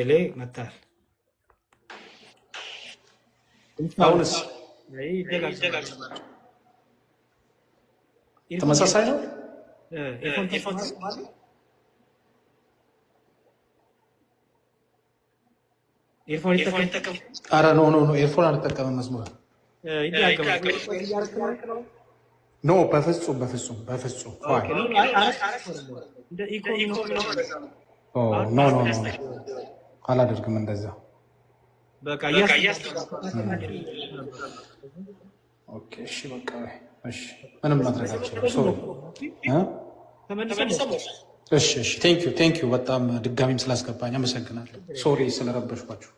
ላይ መታል አሁንስ ተመሳሳይ ነው። ኧረ ኖ ኤርፎን አልጠቀምም። መዝሙር ኖ በፍጹም ኖ አላደርግም እንደዛ። ኦኬ እሺ በቃ እሺ፣ ምንም ማድረግ አልችልም። ሶሪ። እሺ ቴንክ ዩ በጣም ድጋሚም ስላስገባኝ አመሰግናለሁ። ሶሪ ስለረበሽኳችሁ።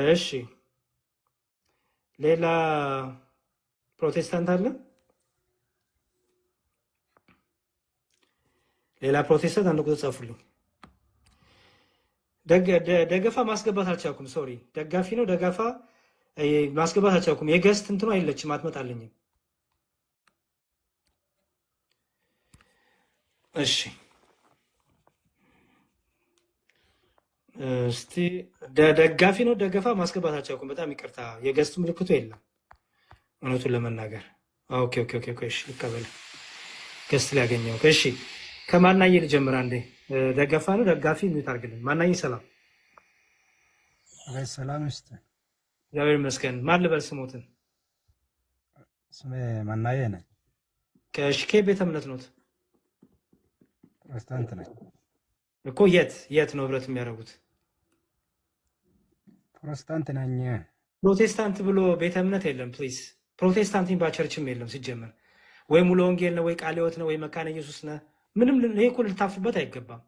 እሺ ሌላ ፕሮቴስታንት አለ? ሌላ ፕሮቴስታንት አንድ ቁጥር ጻፉልኝ። ደገፋ ማስገባት አልቻልኩም። ሶሪ ደጋፊ ነው ደጋፋ ማስገባት አልቻልኩም። የገስት እንትኑ አይለችም አትመጣልኝም። እሺ እስቲ ደጋፊ ነው ደገፋ ማስገባት አልቻልኩም። በጣም ይቅርታ የገስት ምልክቱ የለም እውነቱን ለመናገር። ኦኬ እሺ ልቀበል። ገስት ላይ ያገኘው። እሺ ከማናዬ ልጀምር አንዴ። ደገፋ ነው ደጋፊ ሚዩት አድርግልን። ማናዬ ሰላም። ሰላም ይስጥ። እግዚአብሔር ይመስገን። ማን ልበል ስሞትን? ስሜ ማናዬ ነኝ። ከሽኬ ቤተ እምነት ኖት? ፕሮቴስታንት ነኝ እኮ። የት ነው ህብረት የሚያደርጉት? ፕሮቴስታንት ነኝ። ፕሮቴስታንት ብሎ ቤተ እምነት የለም ፕሊዝ። ፕሮቴስታንት የሚባል ቸርችም የለም ሲጀመር። ወይ ሙሉ ወንጌል ነው ወይ ቃለ ሕይወት ነው ወይ መካነ ኢየሱስ ነው። ምንም ይሄ እኮ ልታፍሩበት አይገባም።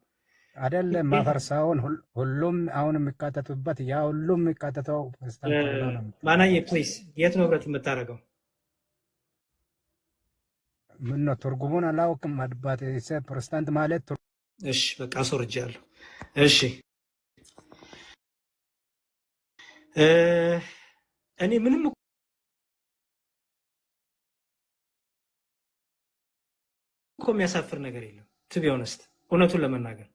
አይደለም ማፈርሳውን ሁሉም አሁን የሚካተቱበት ያ ሁሉም የሚካተተው ፕሮቴስታንት ነው። ማናዬ ፕሊዝ የት ነው ህብረት የምታደርገው? ምን ነው ትርጉሙን አላውቅም። አድባት ፕሮቴስታንት ማለት እሺ በቃ አስወርጃለሁ። እሺ እኔ ምንም እኮ የሚያሳፍር ነገር የለም። ቱ ቢ ኦነስት እውነቱን ለመናገር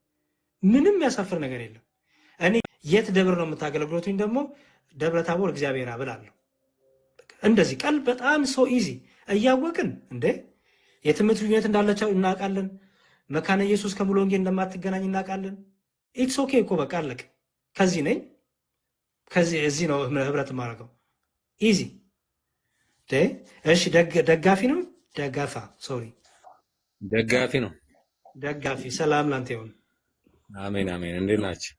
ምንም የሚያሳፍር ነገር የለም። እኔ የት ደብር ነው የምታገለግሉትኝ? ደግሞ ደብረ ታቦር እግዚአብሔር አብላለሁ። እንደዚህ ቃል በጣም ሶ ኢዚ እያወቅን እንዴ የትምህርት ልዩነት እንዳለቸው እናውቃለን። መካነ ኢየሱስ ከሙሉ ወንጌል እንደማትገናኝ እናውቃለን። ኢትስ ኦኬ እኮ በቃ አለቅ። ከዚህ ነኝ እዚህ ነው ህብረት የማደርገው። ኢዚ። እሺ ደጋፊ ነው ደጋፋ? ሶሪ ደጋፊ ነው። ደጋፊ። ሰላም ላንተ ይሁን። አሜን። እንዴት ናችሁ?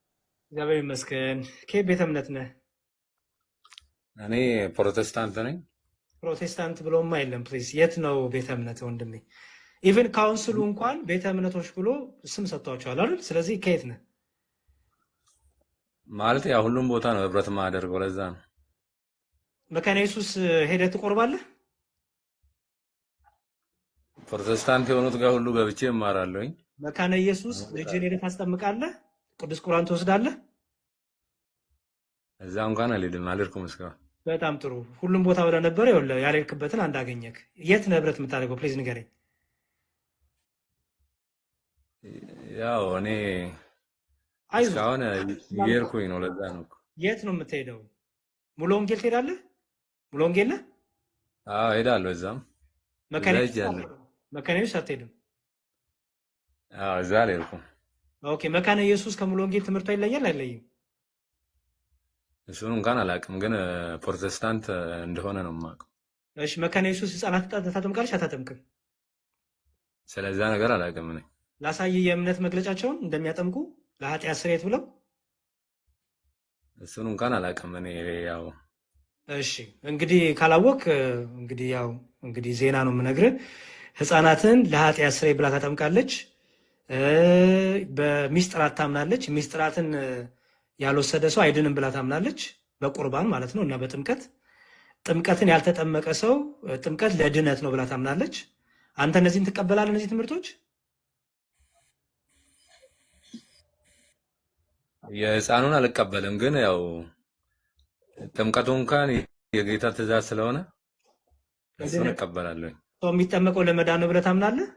እግዚአብሔር ይመስገን። ከየት ቤተ እምነት ነህ? እኔ ፕሮቴስታንት ነኝ። ፕሮቴስታንት ብሎማ የለም ፕሊዝ። የት ነው ቤተ እምነት ወንድሜ? ኢቨን ካውንስሉ እንኳን ቤተ እምነቶች ብሎ ስም ሰጥቷቸዋል አይደል? ስለዚህ ከየት ነህ? ማለት ያ ሁሉም ቦታ ነው ህብረት ማደርገው፣ ለዛ ነው። መካነ ኢየሱስ ሄደህ ትቆርባለህ? ፕሮቴስታንት የሆኑት ጋር ሁሉ ገብቼ እማራለሁኝ። መካነ ኢየሱስ ልጅን ሄደህ ታስጠምቃለህ? ቅዱስ ቁርአን ትወስዳለህ? እዛ እንኳን አልሄድኩም እስካሁን። በጣም ጥሩ። ሁሉም ቦታ ወደ ነበረ ያልሄድክበትን አንድ አገኘክ። የት ነው ህብረት የምታደርገው? ፕሊዝ ንገረኝ። ያው እኔ እስካሁን እየሄድኩኝ ነው፣ ለዛ ነው። የት ነው የምትሄደው? ሙሉ ወንጌል ትሄዳለህ? ሙሉ ወንጌል ነህ? አዎ ሄዳለሁ። እዛም መካነ ኢየሱስ አትሄድም? አዎ እዛ አልሄድኩም። ኦኬ። መካነ ኢየሱስ ከሙሉ ወንጌል ትምህርቷ ይለያል አይለይም? እሱን እንኳን አላውቅም፣ ግን ፕሮቴስታንት እንደሆነ ነው የማውቀው። እሺ መካነ ኢየሱስ ህፃናት ታጠምቃለች አታጠምቅም? ስለዛ ነገር አላውቅም። እኔ ላሳይ የእምነት መግለጫቸውን እንደሚያጠምቁ ለኃጢአት ስርየት ብለው። እሱን እንኳን አላውቅም እኔ ያው። እሺ እንግዲህ ካላወቅ እንግዲህ ዜና ነው የምነግርህ። ህፃናትን ለኃጢአት ስርየት ብላ ታጠምቃለች። በሚስጥራት ታምናለች። ሚስጥራትን ያልወሰደ ሰው አይድንም ብላ ታምናለች። በቁርባን ማለት ነው። እና ጥምቀትን ያልተጠመቀ ሰው ጥምቀት ለድነት ነው ብላ ታምናለች። አንተ እነዚህን ትቀበላለህ? እነዚህ ትምህርቶች? የህፃኑን አልቀበልም፣ ግን ያው ጥምቀቱ እንኳን የጌታ ትእዛዝ ስለሆነ እሱን እቀበላለሁ። ሰው የሚጠመቀው ለመዳን ነው ብለህ ታምናለህ?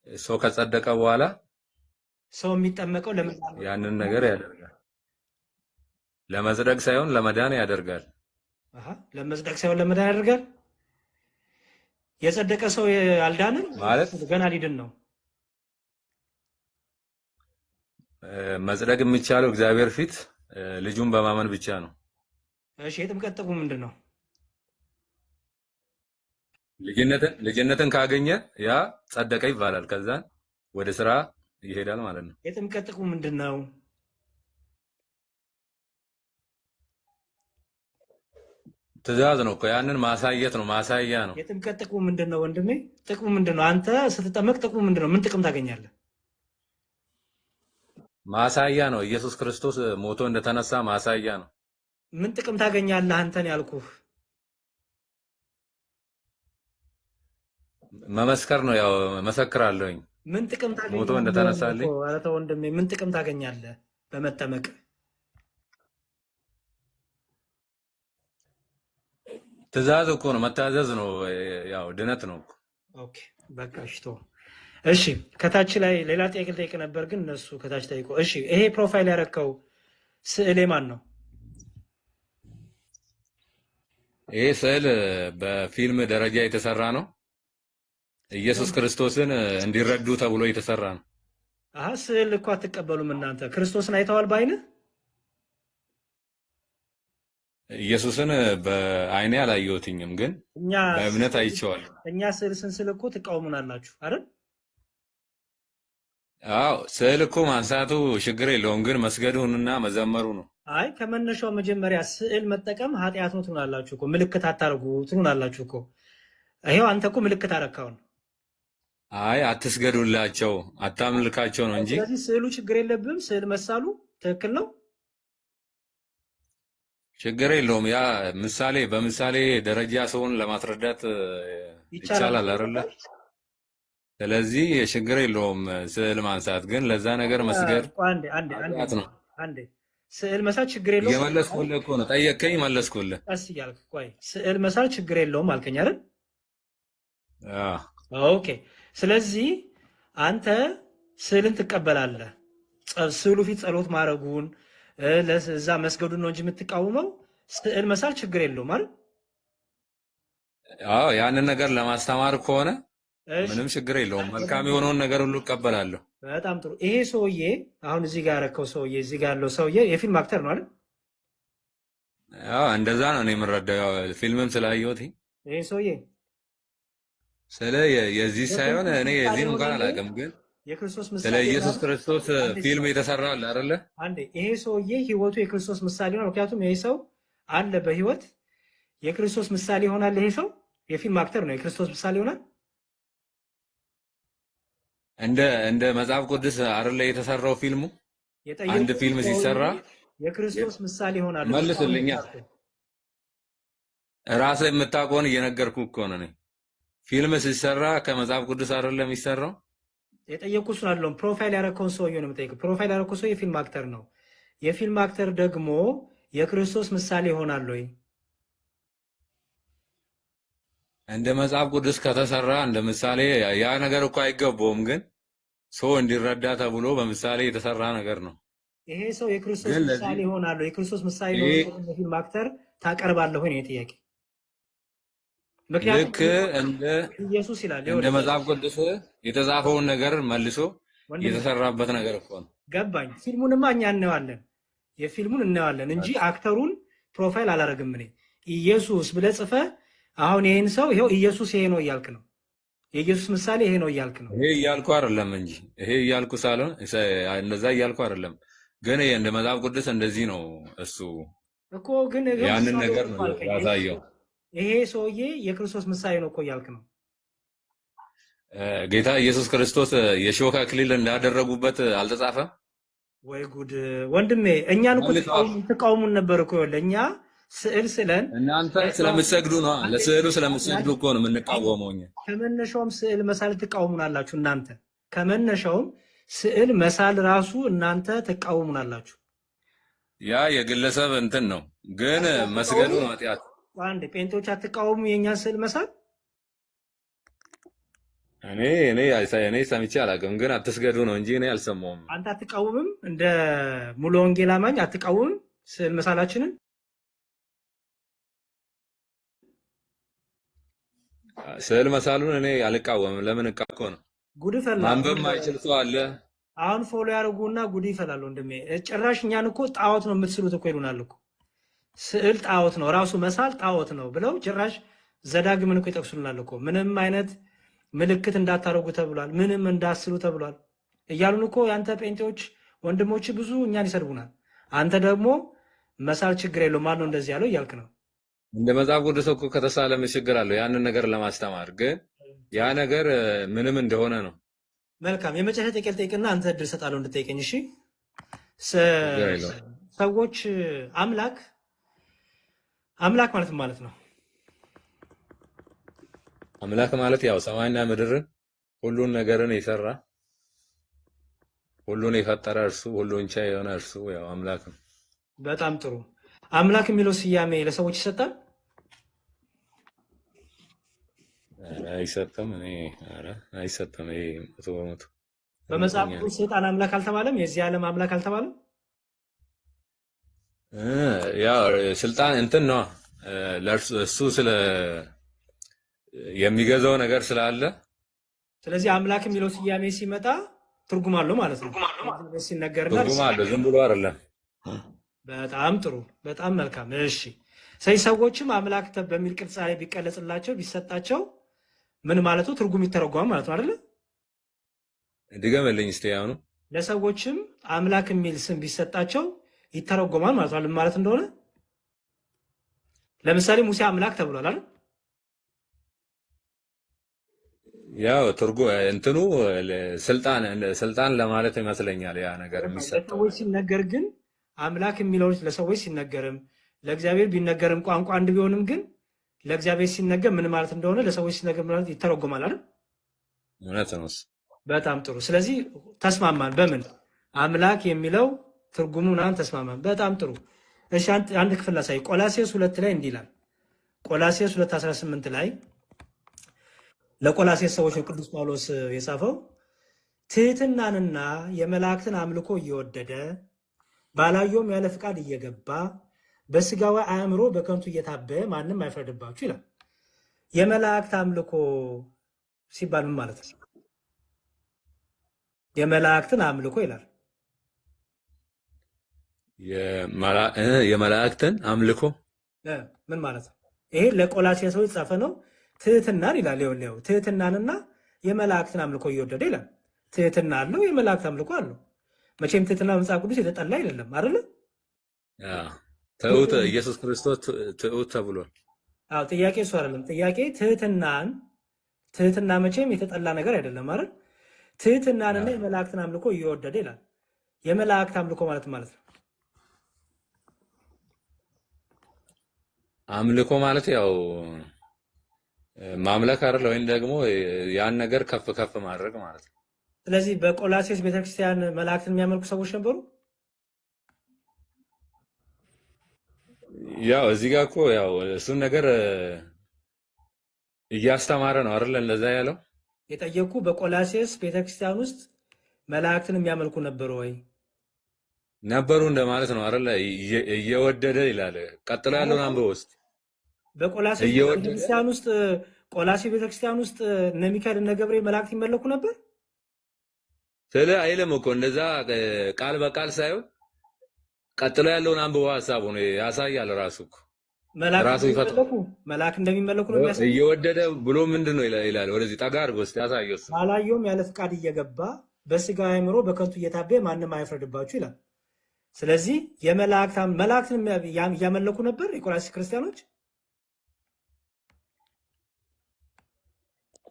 ሰው ከጸደቀ በኋላ ሰው የሚጠመቀው ለምን? ያንን ነገር ያደርጋል። ለመጽደቅ ሳይሆን ለመዳን ያደርጋል። አሃ ለመጽደቅ ሳይሆን ለመዳን ያደርጋል። የጸደቀ ሰው አልዳንም ማለት ገና ሊድን ነው። መጽደቅ የሚቻለው እግዚአብሔር ፊት ልጁን በማመን ብቻ ነው። እሺ የጥምቀት ጥቅሙ ምንድን ነው? ልጅነትን ካገኘ ያ ጸደቀ ይባላል። ከዛን ወደ ስራ ይሄዳል ማለት ነው። የጥምቀት ጥቅሙ ምንድን ነው? ትእዛዝ ነው እኮ ያንን ማሳየት ነው፣ ማሳያ ነው። የጥምቀት ጥቅሙ ምንድን ነው ወንድሜ? ጥቅሙ ምንድን ነው? አንተ ስትጠመቅ ጥቅሙ ምንድን ነው? ምን ጥቅም ታገኛለህ? ማሳያ ነው። ኢየሱስ ክርስቶስ ሞቶ እንደተነሳ ማሳያ ነው። ምን ጥቅም ታገኛለህ? አንተን ያልኩህ መመስከር ነው። ያው መሰክራለሁኝ ምን ጥቅም ሞቶ ታገኛለህ? እንደተነሳልኝ። ኧረ ተው ወንድሜ፣ ምን ጥቅም ታገኛለህ በመጠመቅ? ትእዛዝ እኮ ነው፣ መታዘዝ ነው። ያው ድነት ነው እኮ። ኦኬ በቃ እሺ ተው። እሺ ከታች ላይ ሌላ ጥያቄ ልጠይቅ ነበር ግን እነሱ ከታች ጠይቆ። እሺ ይሄ ፕሮፋይል ያረከው ስዕል የማን ነው? ይሄ ስዕል በፊልም ደረጃ የተሰራ ነው። ኢየሱስ ክርስቶስን እንዲረዱ ተብሎ የተሰራ ነው። አሀ ስዕል እኮ አትቀበሉም እናንተ። ክርስቶስን አይተዋል በዓይንህ? ኢየሱስን በዓይኔ አላየሁትኝም፣ ግን እኛ በእምነት አይቼዋለሁ። እኛ ስዕል ስንስል እኮ ትቃወሙናላችሁ አይደል? አዎ ስዕል እኮ ማንሳቱ ችግር የለውም፣ ግን መስገዱንና መዘመሩ ነው። አይ ከመነሻው መጀመሪያ ስዕል መጠቀም ኃጢአት ነው ትሉናላችሁ እኮ። ምልክት አታርጉ ትሉናላችሁ እኮ። ይሄው አንተ እኮ ምልክት አረካውን። አይ አትስገዱላቸው፣ አታምልካቸው ነው እንጂ። ስለዚህ ስዕሉ ችግር የለብም። ስዕል መሳሉ ትክክል ነው፣ ችግር የለውም። ያ ምሳሌ በምሳሌ ደረጃ ሰውን ለማስረዳት ይቻላል አይደለ? ስለዚህ ችግር የለውም ስዕል ማንሳት፣ ግን ለዛ ነገር መስገድ ኃጢአት ነው። አንዴ ስዕል መሳል ችግር የለውም። የመለስኩልህ እኮ ነው፣ ጠየቅከኝ መለስኩልህ። ቀስ እያልክ ቆይ። ስዕል መሳል ችግር የለውም አልከኝ አይደል? ኦኬ። ስለዚህ አንተ ስዕልን ትቀበላለህ። ስዕሉ ፊት ጸሎት ማድረጉን ለዛ መስገዱን ነው እንጂ የምትቃወመው ስዕል መሳል ችግር የለውም አይደል? አዎ ያንን ነገር ለማስተማር ከሆነ ምንም ችግር የለውም። መልካም የሆነውን ነገር ሁሉ እቀበላለሁ። በጣም ጥሩ። ይሄ ሰውዬ አሁን እዚህ ጋር ያረከው ሰውዬ እዚህ ጋር ያለው ሰውዬ የፊልም አክተር ነው አይደል? አዎ እንደዛ ነው እኔ የምረዳው፣ ፊልምም ስላየሁት። ይሄ ሰውዬ ስለ የዚህ ሳይሆን እኔ የዚህን እንኳን አላውቅም፣ ግን የክርስቶስ ስለ ምሳሌ ኢየሱስ ክርስቶስ ፊልም የተሰራ አለ አይደለ? አንዴ ይሄ ሰውዬ ህይወቱ የክርስቶስ ምሳሌ ነው። ምክንያቱም ይሄ ሰው አለ በህይወት የክርስቶስ ምሳሌ ይሆናል። ይሄ ሰው የፊልም አክተር ነው፣ የክርስቶስ ምሳሌ ይሆናል። እንደ መጽሐፍ ቅዱስ አይደለ የተሰራው ፊልሙ? አንድ ፊልም ሲሰራ የክርስቶስ ምሳሌ ይሆናል። መልስልኛ። ራስህ የምታውቀውን እየነገርኩህ እኮ ነው። እኔ ፊልም ሲሰራ ከመጽሐፍ ቅዱስ አይደለ የሚሰራው? የጠየቁ እሱን አይደለም። ፕሮፋይል ያረከውን ሰውዬው ነው የምጠይቀው። ፕሮፋይል ያረከው ሰው የፊልም አክተር ነው። የፊልም አክተር ደግሞ የክርስቶስ ምሳሌ ይሆናል ወይ? እንደ መጽሐፍ ቅዱስ ከተሰራ እንደ ምሳሌ ያ ነገር እኮ አይገባውም፣ ግን ሰው እንዲረዳ ተብሎ በምሳሌ የተሰራ ነገር ነው። ይሄ ሰው የክርስቶስ ምሳሌ ይሆናል ወይ? የክርስቶስ ምሳሌ ነው የፊልም አክተር ታቀርባለህ ወይ ነው የጥያቄ። ልክ እንደ ኢየሱስ ይላል እንደ መጽሐፍ ቅዱስ የተጻፈውን ነገር መልሶ የተሰራበት ነገር እኮ ነው። ገባኝ። ፊልሙንማ እኛ እናየዋለን፣ የፊልሙን እናየዋለን እንጂ አክተሩን ፕሮፋይል አላረግም እኔ። ኢየሱስ ብለህ ጽፈህ አሁን ይሄን ሰው ይሄው ኢየሱስ ይሄ ነው እያልክ ነው፣ የኢየሱስ ምሳሌ ይሄ ነው እያልክ ነው። ይሄ እያልኩ አይደለም እንጂ ይሄ እያልኩ ሳልሆን እንደዛ እያልኩ አይደለም፣ ግን እንደ መጽሐፍ ቅዱስ እንደዚህ ነው እሱ እኮ። ግን ያንን ነገር ነው ያሳየው። ይሄ ሰውዬ የክርስቶስ ምሳሌ ነው እኮ እያልክ ነው። ጌታ ኢየሱስ ክርስቶስ የሾህ አክሊል እንዳደረጉበት አልተጻፈም ወይ? ጉድ ወንድሜ፣ እኛን እኮ ትቃውሙን ነበር እኮ። እኛ ስዕል ስለን እናንተ ስለምትሰግዱ ነው፣ ለስዕሉ ስለምትሰግዱ እኮ ነው የምንቃወመው እኛ። ከመነሻውም ስዕል መሳል ትቃወሙናላችሁ እናንተ። ከመነሻውም ስዕል መሳል ራሱ እናንተ ትቃወሙናላችሁ። ያ የግለሰብ እንትን ነው፣ ግን መስገዱ ነው ኃጢአት። አንድ ጴንጤዎች አትቃወሙ የእኛን ስዕል መሳል? እኔ ሰምቼ አላውቅም፣ ግን አትስገዱ ነው እንጂ እኔ አልሰማሁም። አንተ አትቃወምም? እንደ ሙሉ ወንጌል አማኝ አትቃወምም ስዕል መሳላችንን? ስዕል መሳሉን እኔ አልቃወምም። ለምን እቃኮ ነው? ጉድ ፈላ። ማንበብ ማይችል ሰው አለ። አሁን ፎሎ ያደርጉና ጉድ ይፈላል። ወንድሜ ጭራሽ እኛን እኮ ጣዖት ነው የምትስሉት እኮ ይሉናል እኮ። ስዕል ጣዖት ነው፣ ራሱ መሳል ጣዖት ነው ብለው ጭራሽ ዘዳግምን እኮ ይጠቅሱልናል እኮ። ምንም አይነት ምልክት እንዳታረጉ ተብሏል፣ ምንም እንዳስሉ ተብሏል እያሉን እኮ ያንተ ጴንጤዎች ወንድሞች ብዙ እኛን ይሰድቡናል። አንተ ደግሞ መሳል ችግር የለው ማን ነው እንደዚህ ያለው እያልክ ነው። እንደ መጽሐፍ ቅዱስ እኮ ከተሳለ ምን ችግር አለው? ያንን ነገር ለማስተማር ግን ያ ነገር ምንም እንደሆነ ነው። መልካም የመጨረሻ ጥያቄ ልጠይቅና አንተ እድል እሰጥሃለሁ እንድጠይቀኝ። እሺ ችግር የለውም። ሰዎች አምላክ ማለት ነው? አምላክ ማለት ያው ሰማይና ምድርን ሁሉን ነገርን የሰራ ሁሉን የፈጠረ እርሱ ሁሉን ቻይ የሆነ እርሱ ያው አምላክ ነው። በጣም ጥሩ። አምላክ የሚለው ስያሜ ለሰዎች ይሰጣል? አይሰጥም። አይሰጥም። ይሄ መቶ በመቶ በመጽሐፍ ቅዱስ ሰይጣን አምላክ አልተባለም? የዚህ ዓለም አምላክ አልተባለም? ያው ስልጣን እንትን ነው ለእርሱ እሱ ስለ የሚገዛው ነገር ስላለ፣ ስለዚህ አምላክ የሚለው ስያሜ ሲመጣ ትርጉም አለው ማለት ነው። ሲነገርና ትርጉም አለው፣ ዝም ብሎ አይደለም። በጣም ጥሩ፣ በጣም መልካም። እሺ ሰዎችም አምላክ በሚል ቅርጽ ላይ ቢቀለጽላቸው ቢሰጣቸው ምን ማለቱ ትርጉም ይተረጓም ማለት ነው አይደል? ድገምልኝ እስቲ። ያው ነው ለሰዎችም አምላክ የሚል ስም ቢሰጣቸው ይተረጎማል ማለት ነው ማለት እንደሆነ። ለምሳሌ ሙሴ አምላክ ተብሏል አይደል? ያው እንትኑ ስልጣን ለማለት ይመስለኛል ያ ነገር የሚሰጠው። ለሰዎች ሲነገር ግን አምላክ የሚለው ለሰዎች ሲነገርም ለእግዚአብሔር ቢነገርም ቋንቋ አንድ ቢሆንም ግን ለእግዚአብሔር ሲነገር ምን ማለት እንደሆነ ለሰዎች ሲነገር ማለት ይተረጎማል አይደል? እውነት ነው። በጣም ጥሩ። ስለዚህ ተስማማን። በምን አምላክ የሚለው ትርጉሙን ተስማማን። በጣም ጥሩ። እሺ አንድ ክፍል ላሳይ። ቆላስይስ 2 ላይ እንዲህ ይላል። ቆላስይስ 2:18 ላይ ለቆላስይስ ሰዎች ቅዱስ ጳውሎስ የጻፈው ትህትናንና የመላእክትን አምልኮ እየወደደ ባላየውም ያለ ፍቃድ እየገባ በስጋዊ አእምሮ በከንቱ እየታበየ ማንም አይፈርድባችሁ ይላል። የመላእክት አምልኮ ሲባል ምን ማለት ነው? የመላእክትን አምልኮ ይላል። የመላእክትን አምልኮ ምን ማለት ነው? ይሄ ለቆላስይስ ሰዎች ጻፈ ነው። ትህትናን ይላል። ይኸውልህ ትህትናንና የመላእክትን አምልኮ እየወደደ ይላል። ትህትና አለው፣ የመላእክት አምልኮ አለው። መቼም ትህትና መጽሐፍ ቅዱስ የተጠላ አይደለም አይደል? ትሁት ኢየሱስ ክርስቶስ ትሁት ተብሏል። አዎ ጥያቄ እሱ አይደለም። ጥያቄ ትህትና መቼም የተጠላ ነገር አይደለም አይደል? ትህትናንና የመላእክትን አምልኮ እየወደደ ይላል። የመላእክት አምልኮ ማለት ነው። አምልኮ ማለት ያው ማምለክ አይደል? ወይም ደግሞ ያን ነገር ከፍ ከፍ ማድረግ ማለት ነው። ስለዚህ በቆላስይስ ቤተክርስቲያን መላእክትን የሚያመልኩ ሰዎች ነበሩ። ያው እዚህ ጋር እኮ ያው እሱን ነገር እያስተማረ ነው አይደል? እንደዛ ያለው የጠየቁ በቆላስይስ ቤተክርስቲያን ውስጥ መላእክትን የሚያመልኩ ነበሩ ወይ? ነበሩ እንደማለት ነው አይደል? እየወደደ ይላል። ቀጥሎ ያለውን አንብበው ውስጥ በቆላስይስ ቤተክርስቲያን ውስጥ ቆላስይስ ቤተክርስቲያን ውስጥ እነ ሚካኤል እነ ገብርኤል መላእክት ይመለኩ ነበር። ስለ አይልም እኮ እንደዛ ቃል በቃል ሳይሆን ቀጥሎ ያለውን አንብበው ሐሳቡ ነው ያሳያል። ራሱ እኮ ራሱ ይፈታል። መላእክ እንደሚመለኩ ነው የሚያሳየው። እየወደደ ብሎ ምንድን ነው ይላል። ወደዚህ ጠጋ አድርጎ እስቲ ያሳየው። ባላየውም ያለ ፍቃድ እየገባ በስጋ አእምሮ በከንቱ እየታበየ ማንም አይፈርድባችሁ ይላል። ስለዚህ መላእክትን እያመለኩ ነበር የቆላስይስ ክርስቲያኖች።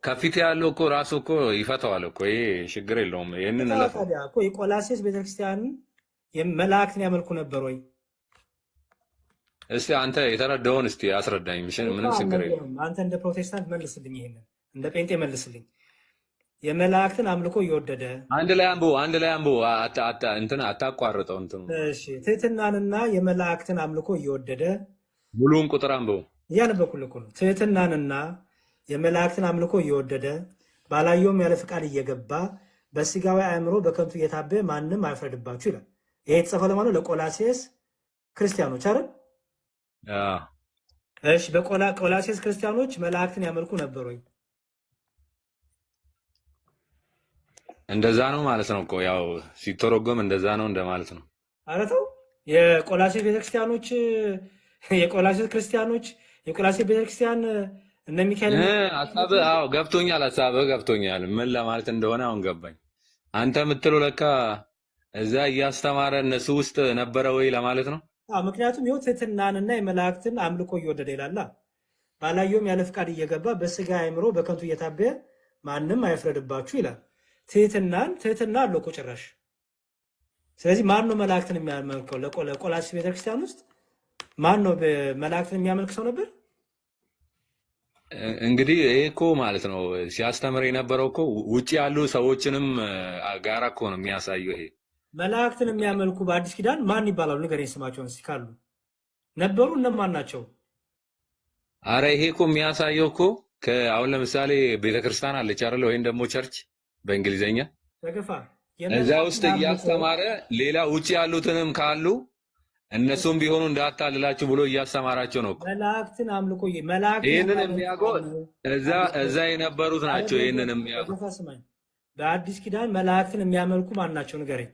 ከፊት ያለው እኮ ራሱ እኮ ይፈታዋል እኮ ይሄ ችግር የለውም። ይሄንን ለፈው እኮ የቆላስይስ ቤተክርስቲያን መላእክትን ያመልኩ ነበር ወይ? እስቲ አንተ የተረዳውን እስቲ አስረዳኝ። ምንም ችግር የለውም። አንተ እንደ ፕሮቴስታንት መልስልኝ፣ ይሄንን እንደ ጴንጤ መልስልኝ። የመላእክትን አምልኮ እየወደደ አንድ ላይ አንብቦ እንትን አታቋርጠው እንትኑ። እሺ ትህትናንና የመላእክትን አምልኮ እየወደደ ሙሉውን ቁጥር አንብቦ እያነበብኩልህ እኮ ነው። ትህትናንና የመላእክትን አምልኮ እየወደደ ባላየውም ያለ ፍቃድ እየገባ በስጋዊ አእምሮ በከንቱ እየታበየ ማንም አይፍረድባችሁ ይላል። ይሄ የተጻፈው ለማለት ለቆላሴስ ክርስቲያኖች አይደል? እሺ በቆላሴስ ክርስቲያኖች መላእክትን ያመልኩ ነበር ወይ? እንደዛ ነው ማለት ነው እኮ ያው ሲተረጎም እንደዛ ነው እንደማለት ነው። ኧረ ተው የቆላሴስ ቤተክርስቲያኖች የቆላሴስ ቤተክርስቲያን እነ ሚካኤል ሐሳብህ ገብቶኛል። ምን ለማለት እንደሆነ አሁን ገባኝ። አንተ የምትለው ለካ እዛ እያስተማረ እነሱ ውስጥ ነበረ ወይ ለማለት ነው። ምክንያቱም ይኸው ትሕትናንና የመላእክትን አምልኮ እየወደደ ይላላ። ባላየውም ያለ ፍቃድ እየገባ በስጋ አእምሮ በከንቱ እየታበየ ማንም አይፍረድባችሁ ይላል። ትሕትና አለው እኮ ጭራሽ። ስለዚህ ማን ነው መላእክትን የሚያመልከው? ለቆላሴስ ቤተክርስቲያን ውስጥ ማን ነው መላእክትን የሚያመልክ ሰው ነበር? እንግዲህ ይሄ እኮ ማለት ነው ሲያስተምር የነበረው እኮ ውጭ ያሉ ሰዎችንም ጋራ እኮ ነው የሚያሳየው። ይሄ መላእክትን የሚያመልኩ በአዲስ ኪዳን ማን ይባላሉ? ንገረኝ ስማቸውን እስኪ ካሉ ነበሩ። እነማን ናቸው? አረ ይሄ እኮ የሚያሳየው እኮ አሁን ለምሳሌ ቤተክርስቲያን አለች አይደል? ወይም ደግሞ ቸርች በእንግሊዘኛ ተገፋ እዛ ውስጥ እያስተማረ ሌላ ውጭ ያሉትንም ካሉ እነሱም ቢሆኑ እንዳታልላችሁ ብሎ እያስተማራቸው ነው እኮ። መላእክትን አምልኮ ይሄንን የሚያውቀው እዛ የነበሩት ናቸው። ይሄንን የሚያውቀው በአዲስ ኪዳን መላእክትን የሚያመልኩ ማን ናቸው? ንገረኝ።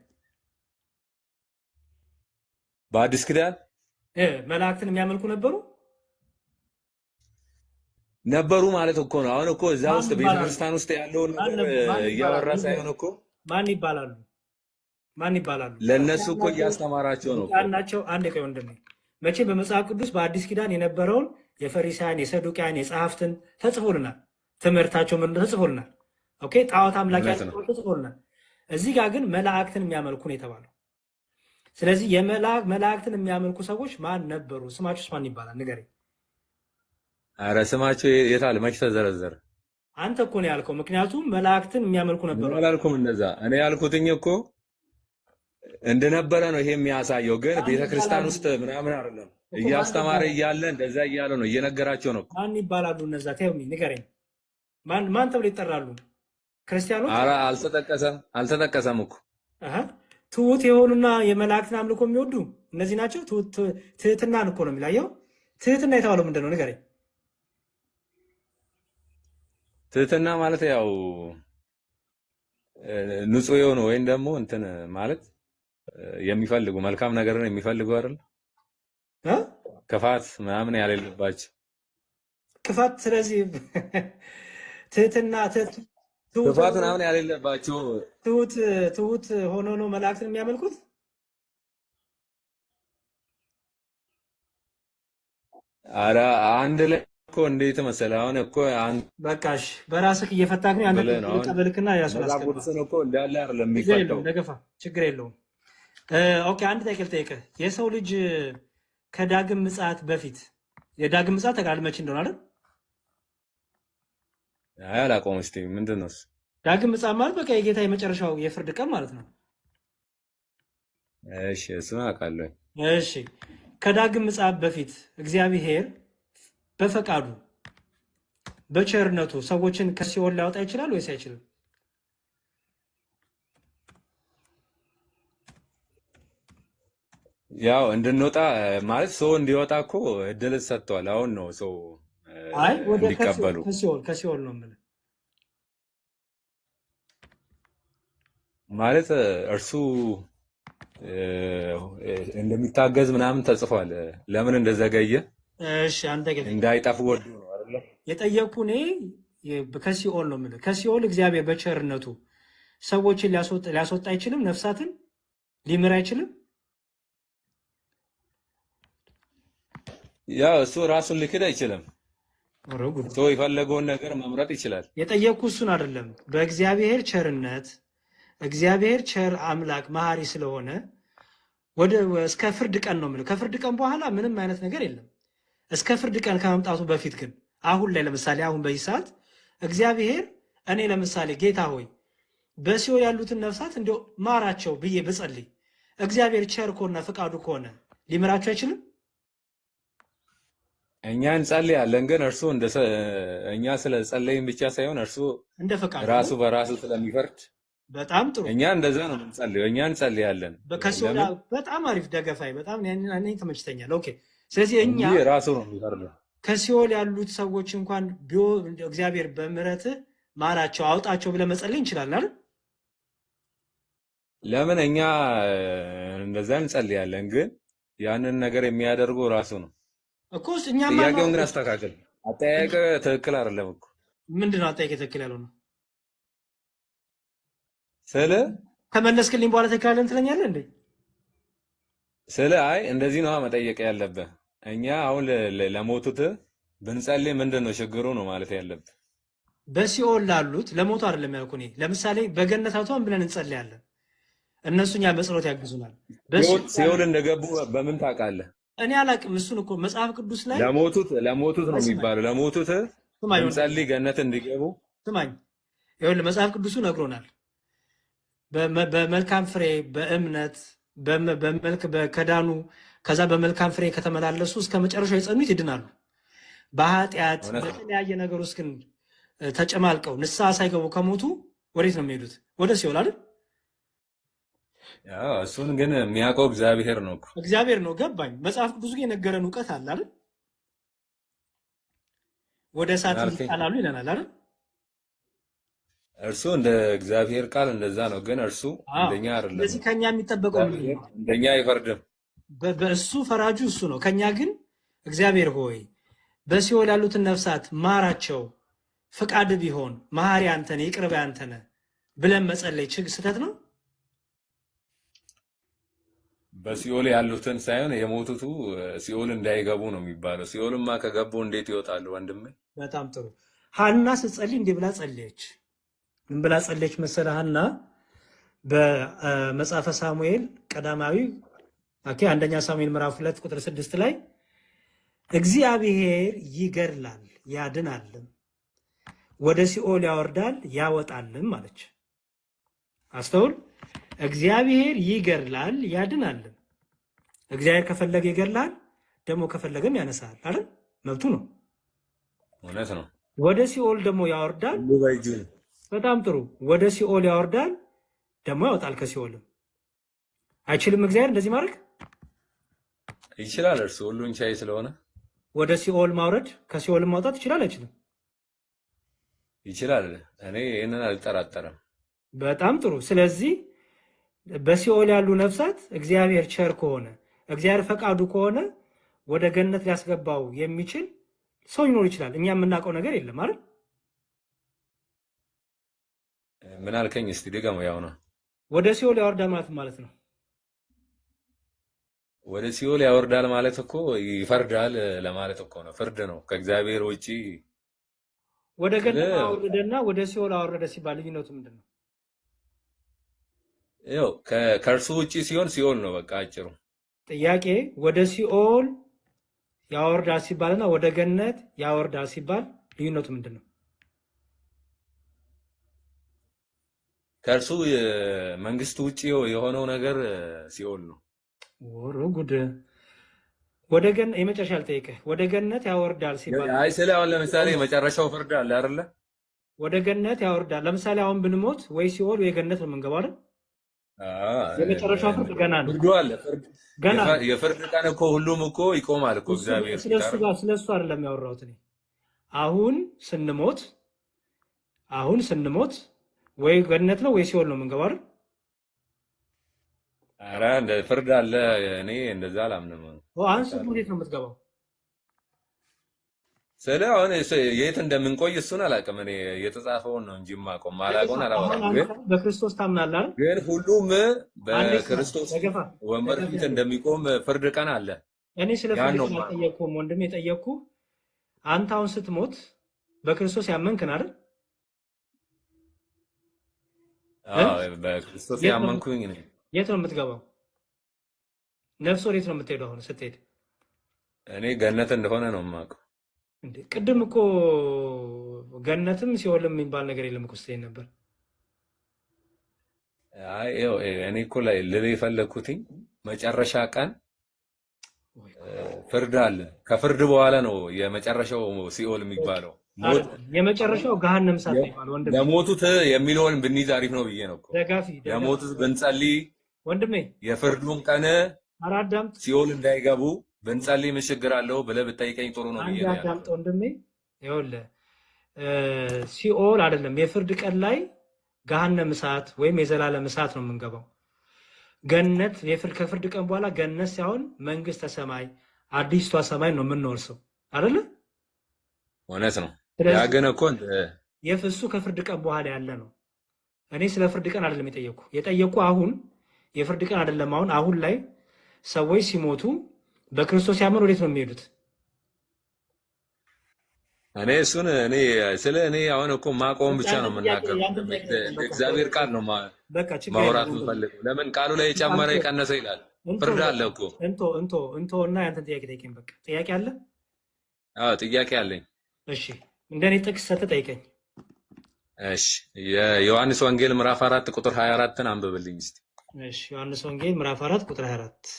በአዲስ ኪዳን መላእክትን የሚያመልኩ ነበሩ ማለት እኮ ነው። አሁን እኮ እዛ ውስጥ ቤተክርስቲያን ውስጥ ያለውን ነገር እያወራ ሳይሆን እኮ ማን ይባላሉ? ለነሱ እኮ እያስተማራቸው ነው ናቸው። አንድ ቀይ ወንድሜ መቼ በመጽሐፍ ቅዱስ በአዲስ ኪዳን የነበረውን የፈሪሳውያን የሰዱቃውያን የጸሐፍትን ተጽፎልናል። ትምህርታቸው ምን ተጽፎልናል። ኦኬ ጣዖት አምላክ ያለው ተጽፎልናል። እዚህ ጋር ግን መላእክትን የሚያመልኩ ነው የተባለው። ስለዚህ መላእክትን የሚያመልኩ ሰዎች ማን ነበሩ? ስማቸውስ ማን ይባላል? ንገረኝ። አረ ስማቸው የታለ? መች ተዘረዘረ? አንተ እኮ ነው ያልከው። ምክንያቱም መላእክትን የሚያመልኩ ነበሩ። አላልኩም እንደዛ። እኔ ያልኩትኝ እኮ እንደነበረ ነው ይሄ የሚያሳየው። ግን ቤተክርስቲያን ውስጥ ምናምን አይደለም እያስተማረ እያለ እንደዛ እያለ ነው እየነገራቸው ነው። ማን ይባላሉ እነዛ? ተይው ንገረኝ። ማን ተብሎ ይጠራሉ? ክርስቲያኖች? ኧረ አልተጠቀሰም እኮ። ትሁት የሆኑና የመላእክትን አምልኮ የሚወዱ እነዚህ ናቸው። ትህትናን እኮ ነው የሚላየው። ትህትና የተባለው ምንድን ነው? ንገረኝ። ትህትና ማለት ያው ንጹህ የሆኑ ወይም ደግሞ እንትን ማለት የሚፈልጉ መልካም ነገርን የሚፈልጉ አይደል? ክፋት ምናምን ያሌለባቸው ክፋት። ስለዚህ ትህትና ክፋት ምናምን ያሌለባቸው ትሁት ሆኖ ነው መላእክትን የሚያመልኩት። ኧረ አንድ ላይ እኮ እንዴት መሰለህ? አሁን እኮ በቃሽ በራስህ እየፈታህ ግን አንተ ተቀበልክና ያስላስከባ እኮ እንዳለ አይደለም የሚፈታው። ደገፋ ችግር የለውም። ኦኬ አንድ ጥያቄ ልጠይቅህ። የሰው ልጅ ከዳግም ምጽአት በፊት የዳግም ምጽአት ተቃል መቼ እንደሆነ አይደል? አይ አላውቀውም። እስኪ ምንድን ነው እሱ? ዳግም ምጽአት ማለት በቃ የጌታ የመጨረሻው የፍርድ ቀን ማለት ነው። እሺ እሱን አውቃለሁ። እሺ ከዳግም ምጽአት በፊት እግዚአብሔር በፈቃዱ በቸርነቱ ሰዎችን ከሲኦል ሊያወጣ ይችላል ወይስ አይችልም? ያው እንድንወጣ ማለት ሰው እንዲወጣ እኮ እድል ሰጥቷል። አሁን ነው ሰው እንዲቀበሉ ከሲኦል ነው የምልህ። ማለት እርሱ እንደሚታገዝ ምናምን ተጽፏል። ለምን እንደዘገየ እሺ አንተ ግን እንዳይጠፉ ወዶ ነው አይደለ የጠየቅኩ። እኔ ከሲኦል ነው የምልህ። ከሲኦል እግዚአብሔር በቸርነቱ ሰዎችን ሊያስወጣ አይችልም? ነፍሳትን ሊምር አይችልም? ያው እሱ ራሱን ሊክድ አይችልም። ሰው የፈለገውን ነገር መምረጥ ይችላል። የጠየቅኩ እሱን አይደለም። በእግዚአብሔር ቸርነት እግዚአብሔር ቸር አምላክ መሐሪ ስለሆነ እስከ ፍርድ ቀን ነው የምልህ። ከፍርድ ቀን በኋላ ምንም አይነት ነገር የለም። እስከ ፍርድ ቀን ከመምጣቱ በፊት ግን አሁን ላይ ለምሳሌ አሁን በዚህ ሰዓት እግዚአብሔር እኔ ለምሳሌ ጌታ ሆይ በሲኦል ያሉትን ነፍሳት እንዲያው ማራቸው ብዬ ብጸልይ እግዚአብሔር ቸር ከሆነ ፈቃዱ ከሆነ ሊምራቸው አይችልም? እኛ እንጸልያለን፣ ግን እርሱ እኛ ስለ ጸለይን ብቻ ሳይሆን እርሱ እንደ ፈቃዱ ራሱ በራሱ ስለሚፈርድ በጣም ጥሩ። እኛ እንደዛ ነው የምንጸልየው። እኛ እንጸልያለን። ከሲኦል ለምን? በጣም አሪፍ ደገፋይ፣ በጣም እኔ ተመችተኛል። ኦኬ። ስለዚህ እኛ እንጂ ራሱ ነው የሚፈርደው። ከሲኦል ያሉት ሰዎች እንኳን እግዚአብሔር በምህረትህ ማራቸው አውጣቸው ብለህ መጸለይ እንችላለን አይደል? ለምን? እኛ እንደዛ እንጸልያለን፣ ግን ያንን ነገር የሚያደርገው ራሱ ነው። እኮ እኛማ ጥያቄውን ግን አስተካክል። አጠያየቅ ትክክል አይደለም እኮ። ምንድነው አጠያየቅ ትክክል ያለው ነው? ስለ ከመለስክልኝ በኋላ ትክክል አይደለም ትለኛለህ እንዴ? አይ እንደዚህ ነው መጠየቅ ያለብህ። እኛ አሁን ለሞቱት ብንጸልይ ምንድን ነው ችግሩ ነው ማለት ያለብህ። በሲኦል ላሉት ለሞቱ አይደለም ያልኩህ እኔ። ለምሳሌ በገነት አውጣን ብለን እንጸልያለን፣ እነሱ እኛ በጸሎት ያግዙናል። ሲኦል እንደገቡ በምን ታውቃለህ? እኔ አላውቅም። እሱን እኮ መጽሐፍ ቅዱስ ላይ ለሞቱት ነው የሚባለው። ለሞቱት እንጸልይ ገነት እንዲገቡ። ስማኝ፣ ይኸውልህ መጽሐፍ ቅዱሱ ነግሮናል። በመልካም ፍሬ በእምነት ከዳኑ ከዛ በመልካም ፍሬ ከተመላለሱ እስከ መጨረሻው የጸኑት ይድናሉ። በኃጢአት በተለያየ ነገር ውስጥ ግን ተጨማልቀው ንስሐ ሳይገቡ ከሞቱ ወዴት ነው የሚሄዱት? ወደ ሲኦል አይደል? ያው እሱን ግን የሚያውቀው እግዚአብሔር ነው እኮ። እግዚአብሔር ነው ገባኝ። መጽሐፍ ቅዱስ ግን የነገረን እውቀት አለ አይደል? ወደ እሳት ይጣላሉ ይለናል አይደል? እርሱ እንደ እግዚአብሔር ቃል እንደዛ ነው፣ ግን እርሱ እንደኛ አይደለም። ስለዚህ ከኛ የሚጠበቀው እንደኛ አይፈርድም። በእሱ ፈራጁ እሱ ነው። ከኛ ግን እግዚአብሔር ሆይ በሲኦል ያሉትን ነፍሳት ማራቸው፣ ፍቃድ ቢሆን መሐሪ አንተ ነህ፣ ይቅር ባይ አንተ ነህ ብለን መጸለይ ስህተት ነው? በሲኦል ያሉትን ሳይሆን የሞቱቱ ሲኦል እንዳይገቡ ነው የሚባለው። ሲኦልማ ከገቡ እንዴት ይወጣሉ ወንድሜ? በጣም ጥሩ። ሐና ስትጸልይ እንዲህ ብላ ጸለየች። ምን ብላ ጸለየች መሰለህ? ሐና በመጽሐፈ ሳሙኤል ቀዳማዊ አንደኛ ሳሙኤል ምዕራፍ 2 ቁጥር 6 ላይ እግዚአብሔር ይገድላል ያድናልም፣ ወደ ሲኦል ያወርዳል ያወጣልም አለች። አስተውል። እግዚአብሔር ይገድላል ያድናልም። እግዚአብሔር ከፈለገ ይገድላል፣ ደግሞ ከፈለገም ያነሳል አይደል? መብቱ ነው። እውነት ነው። ወደ ሲኦል ደግሞ ያወርዳል። በጣም ጥሩ። ወደ ሲኦል ያወርዳል ደግሞ ያወጣል ከሲኦልም። አይችልም እግዚአብሔር እንደዚህ ማድረግ? ይችላል። እርሱ ሁሉን ቻይ ስለሆነ ወደ ሲኦል ማውረድ ከሲኦልም ማውጣት ይችላል። አይችልም? ይችላል። እኔ ይህንን አልጠራጠርም። በጣም ጥሩ። ስለዚህ በሲኦል ያሉ ነፍሳት እግዚአብሔር ቸር ከሆነ እግዚአብሔር ፈቃዱ ከሆነ ወደ ገነት ሊያስገባው የሚችል ሰው ሊኖር ይችላል። እኛ የምናውቀው ነገር የለም አይደል? ምን አልከኝ? እስቲ ድገመው። ያው ነው ወደ ሲኦል ያወርዳል ማለት ነው። ወደ ሲኦል ያወርዳል ማለት እኮ ይፈርዳል ለማለት እኮ ነው። ፍርድ ነው ከእግዚአብሔር ውጪ። ወደ ገነት አወረደና ወደ ሲኦል አወረደ ሲባል ልዩነቱ ምንድን ነው? ያው ከእርሱ ውጪ ሲሆን ሲኦል ነው በቃ አጭሩ ጥያቄ። ወደ ሲኦል ያወርዳል ሲባልና ወደ ገነት ያወርዳል ሲባል ልዩነቱ ምንድን ነው? ከእርሱ መንግስት ውጪ የሆነው ነገር ሲኦል ነው። ወሮ ጉድ። ወደ ገነት የመጨረሻ ልጠይቅህ፣ ወደ ገነት ያወርዳል ሲባል አይ ስለ አሁን ለምሳሌ የመጨረሻው ፍርድ አለ አይደለ? ወደ ገነት ያወርዳል። ለምሳሌ አሁን ብንሞት ወይ ሲኦል ወይ ገነት ነው የምንገባው አይደል? የመጨረሻው ፍርድ ገና ነው። ፍርዱ አለ። ገና የፍርድ ቀን እኮ ሁሉም እኮ ይቆማል እኮ እግዚአብሔር። ስለሱ አይደለም ያወራሁት እኔ። አሁን ስንሞት ወይ ገነት ነው ወይ ሲኦል ነው የምንገባው አይደል? ኧረ እንደ ፍርድ አለ። እኔ እንደዛ አላምንም። አንተ ወዴት ነው የምትገባው? ስለ አሁን የት እንደምንቆይ እሱን አላውቅም። እኔ የተጻፈውን ነው እንጂ የማውቀው ማላውቀውን አላወራም። ግን በክርስቶስ ታምናለህ? ግን ሁሉም በክርስቶስ ወንበር ፊት እንደሚቆም ፍርድ ቀን አለ። እኔ ስለ ፍርድ አልጠየቅኩም ወንድሜ፣ የጠየቅኩህ አንተ አሁን ስትሞት በክርስቶስ ያመንክን አይደል? በክርስቶስ ያመንኩኝ ነኝ። የት ነው የምትገባው? ነፍስ ወዴት ነው የምትሄደው? አሁን ስትሄድ እኔ ገነት እንደሆነ ነው የማውቀው። እንዴ ቅድም እኮ ገነትም ሲኦልም የሚባል ነገር የለም እኮ ስትሄድ ነበር። አይ እኔ እኮ ላይ ልል የፈለኩትኝ መጨረሻ ቀን ፍርድ አለ። ከፍርድ በኋላ ነው የመጨረሻው ሲኦል የሚባለው። ሞት የመጨረሻው ገሃነም እሳት ነው የሚባለው። ወንድሜ ለሞቱት የሚለውን ብንይዝ አሪፍ ነው ብዬ ነው እኮ። ደጋፊ ለሞቱት ብንጸልይ ወንድሜ የፍርዱን ቀን አዳምጥ። ሲኦል እንዳይገቡ ብንጸልይ ምን ችግር አለው ብለህ ብጠይቀኝ ጥሩ ነው ብዬ ነው። አዳምጥ ወንድሜ። ይኸውልህ ሲኦል አይደለም የፍርድ ቀን ላይ ገሃነም እሳት ወይም የዘላለም እሳት ነው የምንገባው። ገነት ከፍርድ ቀን በኋላ ገነት ሳይሆን መንግስተ ሰማይ አዲስቷ ሰማይ ነው የምንወርሰው አይደለ? እውነት ነው። ያ ግን እኮ የፍሱ ከፍርድ ቀን በኋላ ያለ ነው። እኔ ስለ ፍርድ ቀን አይደለም የጠየቁ አሁን የፍርድ ቀን አይደለም። አሁን ላይ ሰዎች ሲሞቱ በክርስቶስ ያመኑ ወዴት ነው የሚሄዱት? እኔ አሁን እኮ ማቆም ብቻ ነው የምናገረው። እግዚአብሔር ቃል ነው ማውራት የምፈልገው። ለምን ቃሉ ላይ የጨመረ የቀነሰ ይላል። ፍርድ አለ እኮ እንቶ እና ያንተን ጥያቄ ጠይቀኝ። በቃ ጥያቄ አለ? አዎ ጥያቄ አለኝ። እሺ እንደኔ ጥቅስ ሰጥተህ ጠይቀኝ። እሺ የዮሐንስ ወንጌል ምዕራፍ 4 ቁጥር 24ን አንብብልኝ እስቲ። እሺ ዮሐንስ ወንጌል ምዕራፍ 4 ቁጥር 24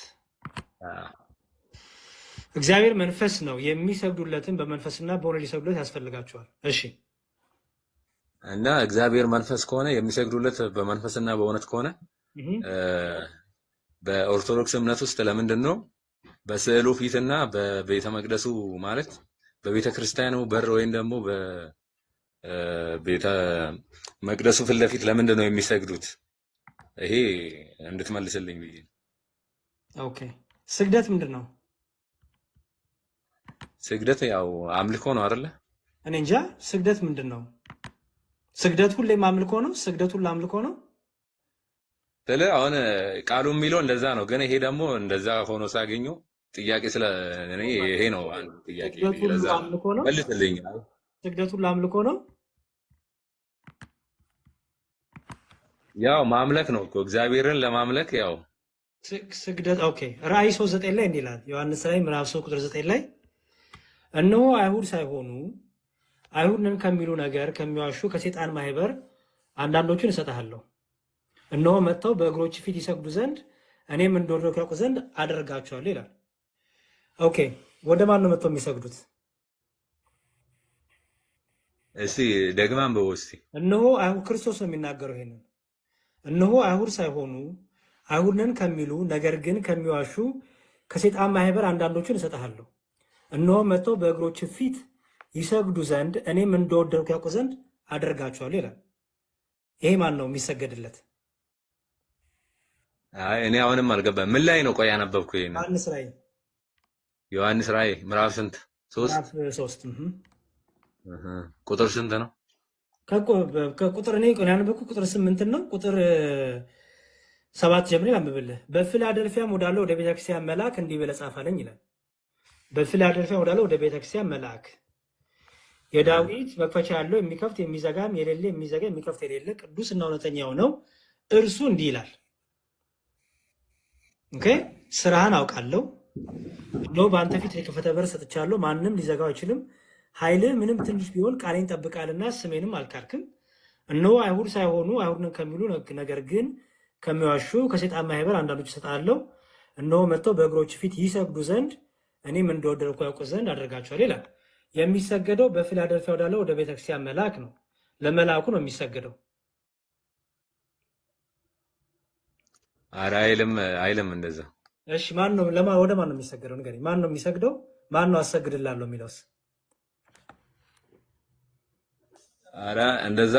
እግዚአብሔር መንፈስ ነው፣ የሚሰግዱለትን በመንፈስና በእውነት ሊሰግዱለት ያስፈልጋቸዋል። እሺ እና እግዚአብሔር መንፈስ ከሆነ የሚሰግዱለት በመንፈስና በእውነት ከሆነ በኦርቶዶክስ እምነት ውስጥ ለምንድን ነው በስዕሉ ፊትና በቤተ መቅደሱ ማለት በቤተ ክርስቲያኑ በር ወይም ደግሞ በቤተ መቅደሱ ፊት ለፊት ለምንድን ነው የሚሰግዱት? ይሄ እንድትመልስልኝ ብዬ። ኦኬ ስግደት ምንድን ነው? ስግደት ያው አምልኮ ነው አይደለ? እኔ እንጃ። ስግደት ምንድን ነው? ስግደት ሁሌም አምልኮ ነው? ስግደት ሁሉ አምልኮ ነው? አሁን ቃሉ የሚለው እንደዛ ነው፣ ግን ይሄ ደግሞ እንደዛ ሆኖ ሳገኘው ጥያቄ ስለ እኔ ይሄ ነው አንዱ ጥያቄ። ለዛ መልስልኝ። ስግደት ሁሉ አምልኮ ነው? ያው ማምለክ ነው እኮ እግዚአብሔርን ለማምለክ ያው ስግደት። ኦኬ ራእይ 3:9 ላይ እንዲህ ይላል። ዮሐንስ ራእይ ምዕራፍ 3 ቁጥር 9 ላይ እነሆ አይሁድ ሳይሆኑ አይሁድ ነን ከሚሉ ነገር ከሚዋሹ ከሴጣን ማህበር አንዳንዶቹን እሰጥሃለሁ። እነሆ መጥተው በእግሮች ፊት ይሰግዱ ዘንድ እኔም እንደወደድኩ ያውቁ ዘንድ አደርጋቸዋለሁ ይላል። ኦኬ ወደ ማን ነው መጥተው የሚሰግዱት? እስቲ ደግማ አንብበው እስቲ። እነሆ አይሁድ ክርስቶስ ነው የሚናገረው ይሄንን። እነሆ አይሁድ ሳይሆኑ አይሁድ ነን ከሚሉ ነገር ግን ከሚዋሹ ከሴጣን ማህበር አንዳንዶቹን እሰጥሃለሁ። እነሆ መጥተው በእግሮች ፊት ይሰግዱ ዘንድ እኔም እንደወደድኩ ያውቁ ዘንድ አደርጋቸዋለሁ ይላል። ይሄ ማን ነው የሚሰገድለት? እኔ አሁንም አልገባም። ምን ላይ ነው ቆይ ያነበብኩ? ይሄን ዮሐንስ ራእይ ምዕራፍ ስንት? 3 ቁጥር ስንት ነው? ከቁጥር እኔ ያነበብኩ ቁጥር 8 ነው። ቁጥር 7 ጀምሬ አንብብልህ። በፊላደልፊያም ወዳለው ወደ ቤተክርስቲያን መልአክ እንዲህ ብለህ ጻፍ አለኝ ይላል። በፊላደልፊያ ወዳለው ወደ ቤተክርስቲያን መልአክ የዳዊት መክፈቻ ያለው የሚከፍት የሚዘጋም የሌለ የሚዘጋ የሚከፍት የሌለ ቅዱስና እውነተኛ የሆነው እርሱ እንዲህ ይላል። ኦኬ ስራህን አውቃለሁ። ነው በአንተ ፊት የከፈተ በር ሰጥቻለሁ፣ ማንም ሊዘጋው አይችልም። ኃይልህ ምንም ትንሽ ቢሆን ቃሌን ጠብቃልና ስሜንም አልካድክም። እነሆ አይሁድ ሳይሆኑ አይሁድን ከሚሉ ነገር ግን ከሚዋሹ ከሴጣን ማህበር አንዳንዶች እሰጥሃለሁ። እነሆ መጥተው በእግሮች ፊት ይሰግዱ ዘንድ እኔም እንደወደድኩ ያውቁ ዘንድ አደርጋቸዋለሁ ይላል። የሚሰገደው በፊላደልፊያ ወዳለው ወደ ቤተክርስቲያን መልአክ ነው። ለመልአኩ ነው የሚሰገደው። ኧረ አይልም እንደዛ። እሺ ማን ነው ወደ ማን ነው የሚሰገደው? ንገረኝ። ማን ነው የሚሰግደው? ማን ነው አሰግድላለሁ የሚለውስ? ኧረ እንደዛ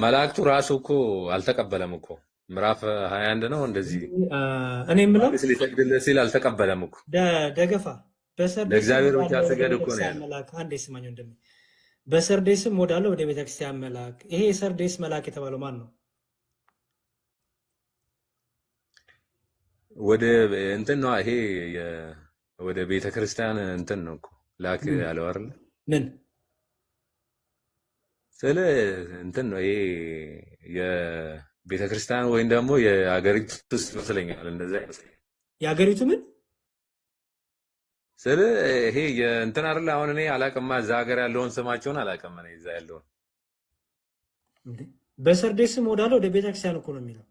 መላእክቱ ራሱ እኮ አልተቀበለም እኮ ምዕራፍ 21 ነው እንደዚህ። እኔ የምለው ሊሰግድልህ ሲል አልተቀበለም እኮ ደገፋ ለእግዚአብሔር ብቻ ስገድ እኮ ነው ያለው። አንዴ ስማኝ ወንድሜ፣ በሰርዴስም ወዳለው ወደ ቤተክርስቲያን መልአክ። ይሄ የሰርዴስ መልአክ የተባለው ማን ነው? ወደ እንትን ነው ይሄ ወደ ቤተክርስቲያን እንትን ነው እኮ ላክ ያለው አይደል? ምን ስለ እንትን ነው ይሄ የቤተክርስቲያን ወይም ደግሞ የአገሪቱ ውስጥ ይመስለኛል። እንደዛ ይመስለኛል። የአገሪቱ ምን ስለ ይሄ የእንትን አይደል? አሁን እኔ አላውቅማ እዛ ሀገር ያለውን ስማቸውን አላውቅም። እኔ እዛ ያለውን በሰርዴስም ወዳለው ወደ ቤተክርስቲያን እኮ ነው የሚለው።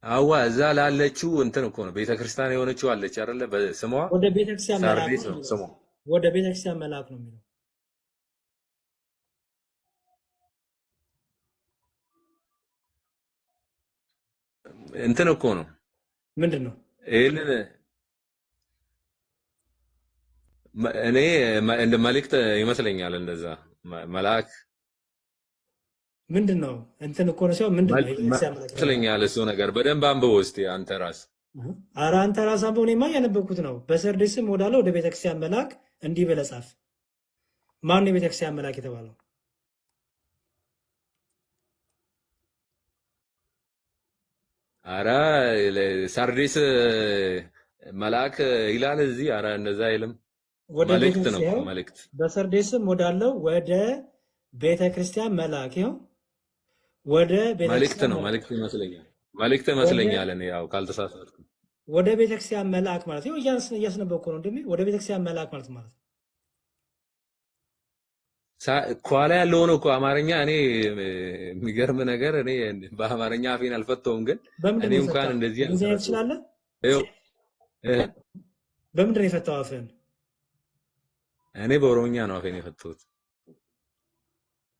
አዋ እዛ ላለችው እንትን እኮ ነው ቤተክርስቲያን የሆነችው አለች አይደለ? በስሟ ወደ ቤተክርስቲያን መልአክ ሳርዴስ ነው ነው የሚለው። ስሟ። ወደ ቤተክርስቲያን መልአክ ነው የሚለው። እንትን እኮ ነው ምንድን ነው ይህንን እኔ እንደ መልእክት ይመስለኛል እንደዛ መልአክ ምንድን ነው እንትን እኮ ነው ሲሆን ምንድን ነው የቤተክርስቲያን መልአክ ነው? ይመስለኛል። እሱ ነገር በደንብ አንብበው እስቲ አንተ ራስ። ኧረ አንተ ራስህ አንብበው። እኔማ እያነበብኩት ነው። በሰርዴስም ወዳለ ወደ ቤተክርስቲያን መልአክ እንዲህ ብለህ ጻፍ። ማን ነው የቤተክርስቲያን መልአክ የተባለው? አረ ሳርዴስ መልአክ ይላል እዚህ። አረ እንደዛ አይልም። ወደ መልእክት ነው ቤተክርስቲያን መልእክት። በሰርዴስም ወዳለው ወደ ቤተክርስቲያን መልአክ ይኸው ወደ መልእክት ቤተክርስቲያን ነው መልአክ መልእክት ይመስለኛል። መልእክት ወደ ይመስለኛል እኔ ያው ካልተሳሳትኩ። ወደ ቤተክርስቲያን መልአክ ማለት ነው። እያስነበብኩ ነው እንደሚ ወደ ቤተክርስቲያን መልአክ ማለት ማለት ነው። ከኋላ ያለውን እኮ አማርኛ እኔ የሚገርም ነገር እኔ በአማርኛ አፌን አልፈተውም፣ ግን በምንድን እኔ ነው እንኳን የፈታው? እንደዚህ እንግሊዝኛ አልተረዳሁም። ትችላለህ? ይኸው በምንድን ነው የፈታው አፍህን? እኔ በኦሮምኛ ነው አፌን የፈተሁት።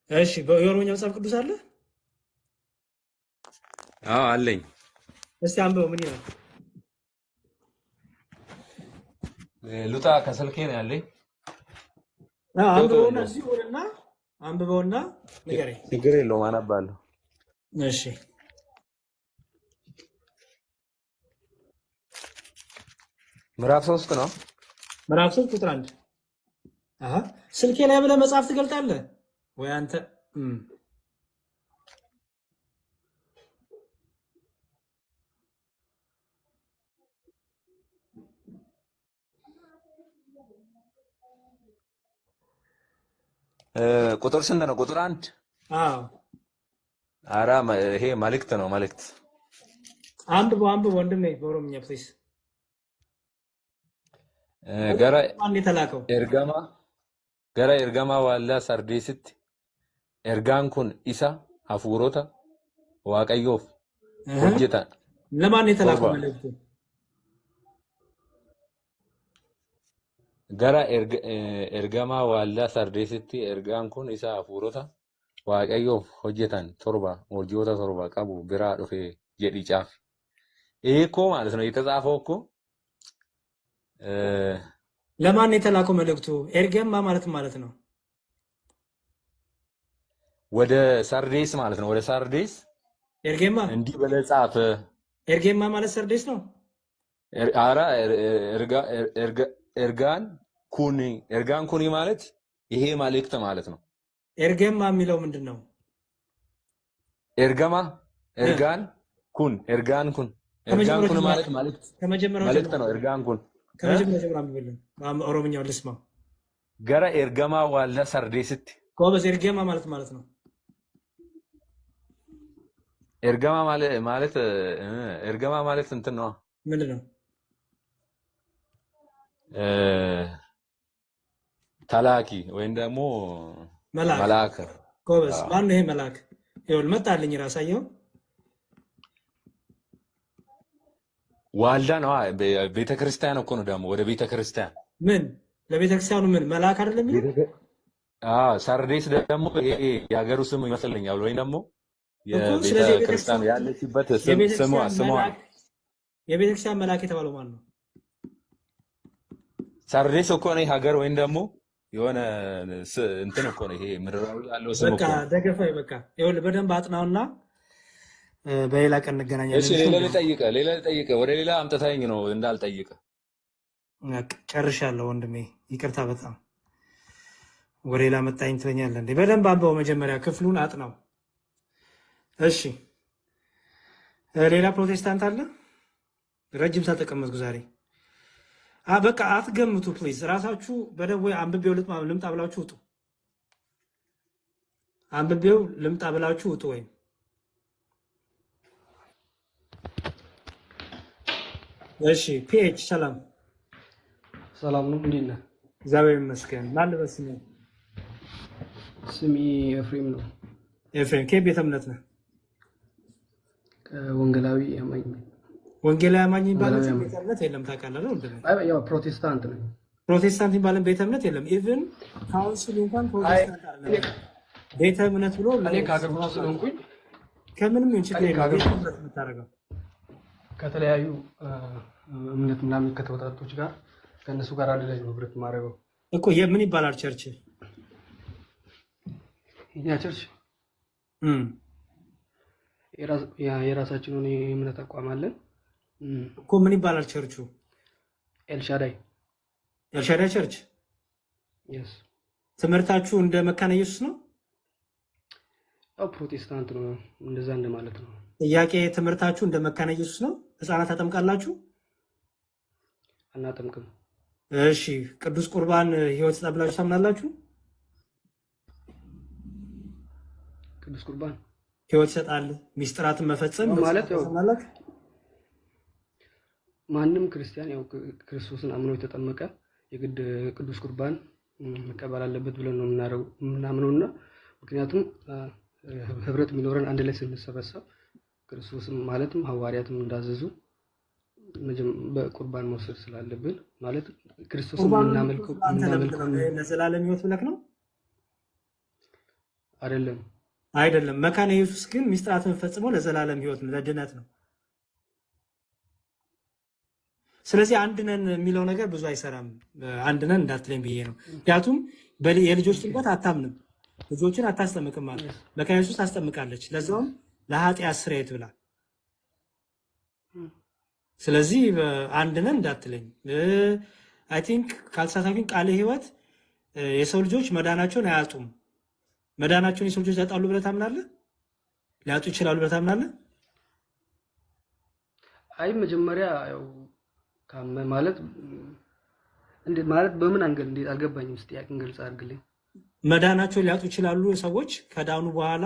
እሺ፣ የኦሮምኛ መጽሐፍ ቅዱስ አለ? አዎ አለኝ። እስቲ አንብበው። ምን ይላል? ሉጣ ከስልኬ ነው ያለኝ። አንብበውና እዚህ ሆነና አንብበውና ንገረኝ። ችግር የለውም አነባለሁ። እሺ፣ ምዕራፍ 3 ነው። ምዕራፍ 3 ቁጥር 1። አሃ ስልኬ ላይ ብለህ መጽሐፍ ትገልጣለህ ወይ አንተ? ቁጥር ስንት ነው? ቁጥር 1። አዎ አራ ይሄ መልእክት ነው መልእክት። አንብበው ወንድሜ በኦሮምኛ ፕሊዝ። ገራ ማን የተላከው? ኤርገማ ዋላ ሰርዴስት ኤርጋን ኩን ኢሳ ሀፉሮታ ዋቀዮፍ ሆጀታ ለማን የተላከው መልእክቱ? ገራ ኤርገማ ዋላ ሰርዴስት ኤርጋን ኩን ኢሳ ሀፉሮታ ዋቀዮፍ ሆጀታን ቶርባ ሞርጂዮታ ቶርባ ቀቡ ቢራ ዱፌ ጀዲ ጫፍ። ይሄ እኮ ማለት ነው የተጻፈው እኮ ለማን የተላከው መልእክቱ? ኤርገማ ማለት ነው ወደ ሰርዴስ ማለት ነው። ወደ ሰርዴስ ኤርጌማ እንዲህ ብለህ ጻፍ። ኤርጌማ ማለት ሰርዴስ ነው። አራ ኤርጋን ኩኒ ማለት ይሄ መልእክት ማለት ነው። ኤርጌማ የሚለው ምንድን ነው? ኤርጋን ኩን ማለት መልእክት ነው። ኤርጋን ኩን ከመጀመሪያው ጀምሮ አንብብልን። ኦሮምኛውን ልስማው። ገራ ኤርገማ ዋላ ሰርዴስት ጎበዝ። ኤርጌማ ማለት ነው። ኤርገማ ማለት እንትን ነው። ምንድን ነው? ተላኪ ወይም ደግሞ መልአክ። ጎበዝ። ማነው ይሄ መልአክ? ይኸውልህ መጣልኝ። ራሳየው ዋልዳ ነው። ቤተክርስቲያን እኮ ነው ደግሞ ወደ ቤተክርስቲያን ምን ለቤተክርስቲያኑ ምን መልአክ አይደለም የሚለው? ሰርዴስ ደግሞ ይሄ የሀገሩ ስም ይመስለኛል፣ ወይም ደግሞ የቤተክርስቲያን ያለችበት ስሟ። የቤተክርስቲያን መልአክ የተባለው ማን ነው? ሰርዴስ እኮ ነው ሀገር፣ ወይም ደግሞ የሆነ እንትን እኮ ነው ይሄ ምድራዊ ያለው ስም እኮ። በቃ ደገፋይ። በቃ ይኸውልህ በደንብ አጥናውና በሌላ ቀን እንገናኛለን። እሺ ሌላ ልጠይቅህ። ወደ ሌላ አምጥታኝ ነው እንዳልጠይቅህ። ጨርሻለሁ ወንድሜ፣ ይቅርታ በጣም ወደ ሌላ መጣኝ ትለኛለህ እንዴ? በደንብ አንብበው መጀመሪያ ክፍሉን አጥናው። እሺ ሌላ ፕሮቴስታንት አለ? ረጅም ሰዓት ተቀመጥኩ ዛሬ። በቃ አትገምቱ ፕሊዝ። ራሳችሁ በደንብ ወይ አንብቤው ልምጣ ብላችሁ ውጡ። አንብቤው ልምጣ ብላችሁ ውጡ። ወይ እሺ ፒኤች ሰላም ሰላም ነው። እንዴት ነህ? እግዚአብሔር ይመስገን። ማን ልበስ? ስሜ ኤፍሬም ነው። ኤፍሬም ከየት ቤተ እምነት ነህ? ወንጌላዊ አማኝ ወንጌላዊ አማኝ የሚባል ወንጌላዊ አማኝ ቤተ እምነት የለም ታውቃለህ ነው እንዴ? ያው ፕሮቴስታንት ነኝ። ፕሮቴስታንት የሚባል ቤተ እምነት የለም። ኢቭን ካውንስል እንኳን ፕሮቴስታንት አይደለም። ቤተ እምነት ብሎ እኔ ከሀገር ውጭ ስለሆንኩኝ ከምንም እንቺ እኔ ከሀገር ውጭ የምታደርገው ከተለያዩ እምነት ምናምን ከተወጣጦች ጋር ከእነሱ ጋር አንድ ላይ ነው ህብረት ማድረገው እኮ። የምን ይባላል ቸርች? እኛ ቸርች የራሳችን የሆነ የእምነት አቋም አለን እኮ። ምን ይባላል ቸርቹ? ኤልሻዳይ ኤልሻዳይ ቸርች። የስ ትምህርታችሁ እንደ መካነ ኢየሱስ ነው? ያው ፕሮቴስታንት ነው፣ እንደዛ እንደማለት ነው። ጥያቄ ትምህርታችሁ እንደ መካነ ኢየሱስ ነው? ህፃናት አጠምቃላችሁ? አናጠምቅም። እሺ፣ ቅዱስ ቁርባን ህይወት ይሰጣል ብላችሁ ታምናላችሁ? ቅዱስ ቁርባን ህይወት ይሰጣል፣ ሚስጥራትን መፈጸም ማለት ያው ታምናላችሁ? ማንም ክርስቲያን ያው ክርስቶስን አምኖ የተጠመቀ የግድ ቅዱስ ቁርባን መቀበል አለበት ብለን ነው የምናምነውና ምክንያቱም ህብረት የሚኖረን አንድ ላይ ስንሰበሰብ ክርስቶስም ማለትም ሐዋርያትም እንዳዘዙ በቁርባን መውሰድ ስላለብን ማለት ክርስቶስን የምናመልከው ለዘላለም ህይወት ብለክ ነው አይደለም? አይደለም። መካነ ኢየሱስ ግን ሚስጥራትን ፈጽመው ለዘላለም ህይወት ነው፣ ለድነት ነው። ስለዚህ አንድ ነን የሚለው ነገር ብዙ አይሰራም። አንድ ነን እንዳትለኝ ብዬ ነው። ምክንያቱም የልጆች ጥምቀት አታምንም፣ ልጆችን አታስጠምቅም ማለት መካነ ኢየሱስ ታስጠምቃለች፣ ለዛውም ለኃጢአት ስርየት ብላ። ስለዚህ አንድ ነን እንዳትለኝ። አይ ቲንክ ካልተሳሳትኩኝ ቃለ ህይወት የሰው ልጆች መዳናቸውን አያጡም። መዳናቸውን የሰው ልጆች ያጣሉ ብለህ ታምናለህ? ሊያጡ ይችላሉ ብለህ ታምናለህ? አይ መጀመሪያ ያው ማለት እንዴት ማለት በምን አንገል እንዴት አልገባኝም። እስቲ ጥያቄን ግልጽ አድርግልኝ። መዳናቸውን ሊያጡ ይችላሉ ሰዎች ከዳኑ በኋላ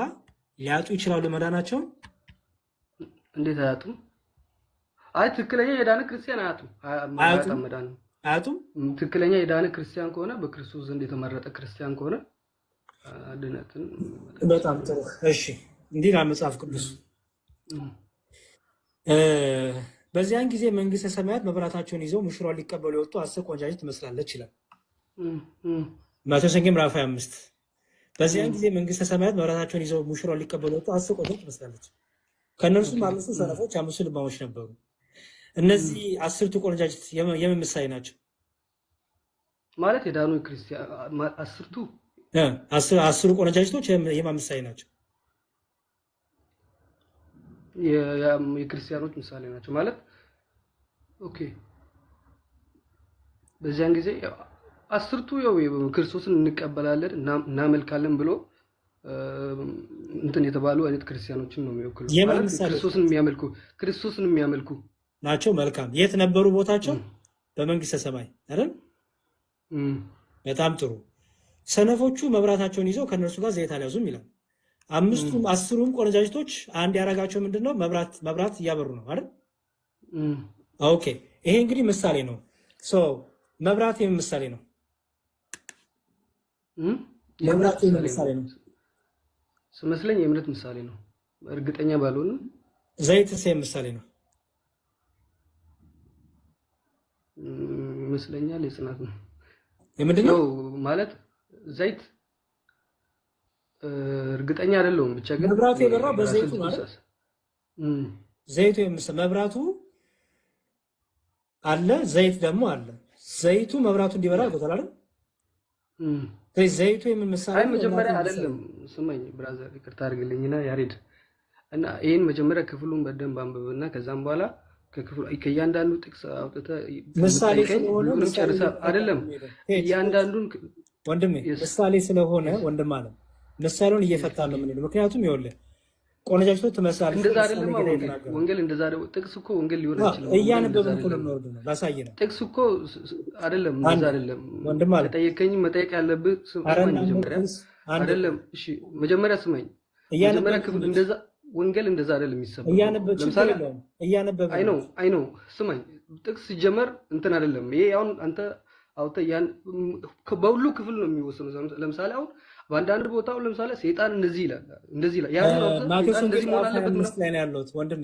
ሊያጡ ይችላሉ መዳናቸውን? እንዴት አያጡም? አይ ትክክለኛ የዳነ ክርስቲያን አያጡም። አያጡም። ትክክለኛ የዳነ ክርስቲያን ከሆነ በክርስቶስ ዘንድ የተመረጠ ክርስቲያን ከሆነ ድነትን። በጣም ጥሩ። እሺ እንዲህ ነው መጽሐፍ ቅዱስ። በዚያን ጊዜ መንግስተ ሰማያት መብራታቸውን ይዘው ሙሽራውን ሊቀበሉ የወጡ 10 ቆንጃጅት ትመስላለች ይላል ማቴዎስ ወንጌል ምዕራፍ 25። በዚያን ጊዜ መንግስተ ሰማያት መብራታቸውን ይዘው ሙሽራውን ሊቀበሉ የወጡ 10 ቆንጃጅት ትመስላለች። ከእነርሱም 5ቱ ሰነፎች፣ 5ቱ ልባሞች ነበሩ። እነዚህ 10ቱ ቆንጃጅት የምን ምሳሌ ናቸው? ማለት የዳኑ ክርስቲያን 10ቱ 10 ቆንጃጅቶች የማን ምሳሌ ናቸው? የክርስቲያኖች ምሳሌ ናቸው ማለት ኦኬ። በዚያን ጊዜ 10ቱ ያው ክርስቶስን እንቀበላለን እናመልካለን ብሎ እንትን የተባሉ አይነት ክርስቲያኖችን ነው የሚወክሉ። ክርስቶስን የሚያመልኩ ናቸው። መልካም። የት ነበሩ ቦታቸው? በመንግስተ ሰማይ አይደል? በጣም ጥሩ። ሰነፎቹ መብራታቸውን ይዘው ከነርሱ ጋር ዘይት አልያዙም ይላል። 10ቱም ቆነጃጅቶች አንድ ያረጋቸው ምንድነው? መብራት እያበሩ ነው አይደል? ኦኬ። ይሄ እንግዲህ ምሳሌ ነው። መብራት የምን ምሳሌ ነው? መብራት የምን ምሳሌ ነው? ስመስለኝ የእምነት ምሳሌ ነው። እርግጠኛ ባልሆንም ዘይትስ የምን ምሳሌ ነው? ይመስለኛል የጽናት ነው። የምንድነው ማለት ዘይት እርግጠኛ አይደለሁም። ብቻ ግን መብራቱ የበራው በዘይቱ ማለት ዘይቱ መብራቱ አለ፣ ዘይት ደግሞ አለ። ዘይቱ መብራቱ እንዲበራ አድርጎታል አይደል? ዘይቱ የምን ምሳሌ? አይ መጀመሪያ አይደለም። ስማኝ ብራዘር፣ ይቅርታ አድርግልኝና ያሬድ እና ይሄን መጀመሪያ ክፍሉን በደንብ አንብብና ከዛም በኋላ ከእያንዳንዱ ጥቅስ አውጥተህ ምሳሌ ስለሆነ አይደለም እያንዳንዱን ወንድሜ ምሳሌ ስለሆነ ወንድም አለ ምሳሌውን እየፈታ ነው የምንለው። ምክንያቱም ይኸውልህ ቆነጃጅቶ ትመስላለች። እንደዛ አይደለም ወንጌል እንደዛ አይደለም። ጥቅስ እኮ ወንጌል ሊሆን ይችላል። እያነበብን እኮ ነው ነው ላሳይ ነው። ጥቅስ እኮ አይደለም እንደዛ አይደለም። ወንድም አለ ጠየቀኝ መጠየቅ ያለብህ ስማኝ መጀመሪያ አይደለም። እሺ መጀመሪያ ስማኝ። መጀመሪያ ክፍል እንደዛ ወንጌል እንደዛ አይደለም የሚሰበከው። ለምሳሌ አይ ነው ስማኝ። ጥቅስ ሲጀመር እንትን አይደለም። ይሄ አሁን አንተ አውተ ያን በሁሉ ክፍል ነው የሚወሰነው። ለምሳሌ አሁን በአንዳንድ ቦታው ለምሳሌ ሰይጣን እንደዚህ ይላል ማቴዎስ ሰይጣን ወንጌል እንደዚህ መሆን ምዕራፍ አለበት 25 ላይ ነው ያለሁት ወንድሜ።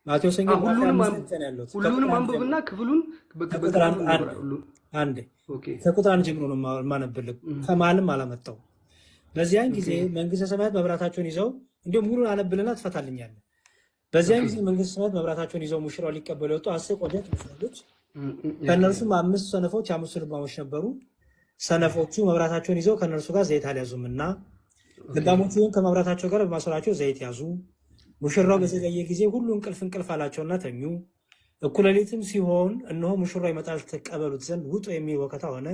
ማቴዎስ ወንጌል ምዕራፍ 25 ላይ ነው ያለሁት። ሁሉንም አንብብና ክፍሉን አንዴ ከቁጥር 1 ጀምሮ ነው የማነብልህ፣ ከማልም አላመጣው። በዚያን ጊዜ መንግስተ ሰማያት መብራታቸውን ይዘው እንዲሁም ሙሉን አነብልና ትፈታልኛለህ። በዚያን ጊዜ መንግስተ ሰማያት መብራታቸውን ይዘው ሙሽራው ሊቀበሉ የወጡ 10 ቆንጆች ሙሽሮች፣ ከእነርሱም 5 ሰነፎች 5 ልባሞች ነበሩ። ሰነፎቹ መብራታቸውን ይዘው ከእነርሱ ጋር ዘይት አልያዙምና፣ ልባሞቹ ግን ከመብራታቸው ጋር በማሰራቸው ዘይት ያዙ። ሙሽራው በዘገየ ጊዜ ሁሉ እንቅልፍ አላቸውና ተኙ። እኩለ ሌሊትም ሲሆን እነሆ ሙሽራው ይመጣል፣ ተቀበሉት ዘንድ ውጡ የሚል ወከታ ሆነ።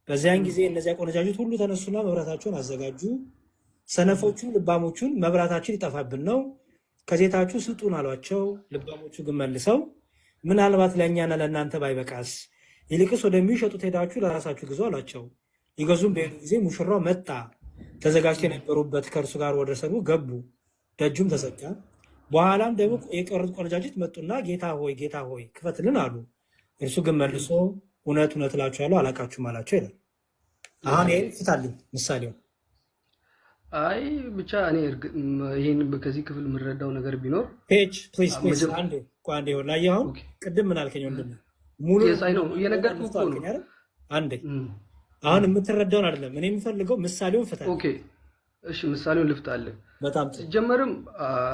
በዚያን ጊዜ እነዚያ ቆነጃጅት ሁሉ ተነሱና መብራታቸውን አዘጋጁ። ሰነፎቹ ልባሞቹን መብራታችን ሊጠፋብን ነው፣ ከዘይታችሁ ስጡን አሏቸው። ልባሞቹ ግን መልሰው ምናልባት ለእኛና ለእናንተ ባይበቃስ ይልቅስ ወደሚሸጡት ሄዳችሁ ለራሳችሁ ግዙ አሏቸው። ሊገዙም በሄዱ ጊዜ ሙሽራው መጣ። ተዘጋጅተው የነበሩበት ከእርሱ ጋር ወደ ሰርጉ ገቡ። ደጁም ተዘጋ። በኋላም ደግሞ የቀሩት ቆነጃጅት መጡና ጌታ ሆይ ክፈትልን አሉ። እርሱ ግን መልሶ እውነት እውነት እላችኋለሁ አላውቃችሁም አላቸው ይላል። አሁን ይሄን ፍታልኝ ምሳሌው። አይ ብቻ እኔ ይሄን ከዚህ ክፍል የምረዳው ነገር ቢኖር ፔጅ ፕሊዝ አንዴ ይሆን ላይ አሁን ቅድም ምን አልከኝ ወንድም? ሙሉ ነው እየነገርኩህ እኮ ነው። አንዴ አሁን የምትረዳውን አይደለም እኔ የምፈልገው ምሳሌውን ፍታልኝ። ኦኬ እሺ ምሳሌውን ልፍታልህ። በጣም ጥሩ። ሲጀመርም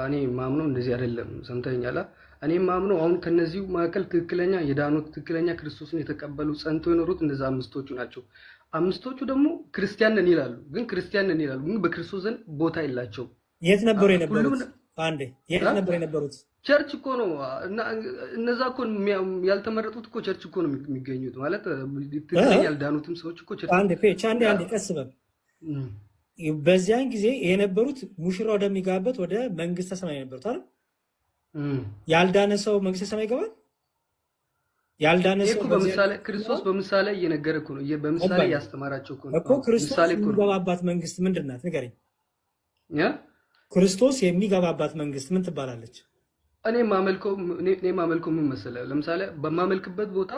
እኔ ማምነው እንደዚህ አይደለም። ሰምተኛላ። እኔ ማምነው አሁን ከነዚሁ መካከል ትክክለኛ የዳኑት ትክክለኛ ክርስቶስን የተቀበሉ ጸንቶ የኖሩት እነዛ አምስቶቹ ናቸው። አምስቶቹ ደግሞ ክርስቲያን ነን ይላሉ፣ ግን በክርስቶስ ዘንድ ቦታ የላቸው። የት ነበሩ የነበሩት? አንዴ የት ነበሩ የነበሩት? ቸርች እኮ ነው። እነዛ እኮ ያልተመረጡት እኮ ቸርች እኮ ነው የሚገኙት። ማለት ትክክለኛ ያልዳኑትም ሰዎች እኮ ቸርች። አንዴ ቀስ በል። በዚያን ጊዜ የነበሩት ሙሽራ ወደሚገባበት ወደ መንግስተ ሰማይ የነበሩት አይደል? ያልዳነ ሰው መንግስተ ሰማይ ይገባል? ያልዳነ ሰው በምሳሌ ክርስቶስ በምሳሌ እየነገረ እኮ ነው፣ በምሳሌ ያስተማራቸው እኮ ነው እኮ። ክርስቶስ የሚገባባት መንግስት ምንድን ናት ንገረኝ። ክርስቶስ የሚገባባት መንግስት ምን ትባላለች? እኔ ማመልከው ምን መሰለህ? ለምሳሌ በማመልክበት ቦታ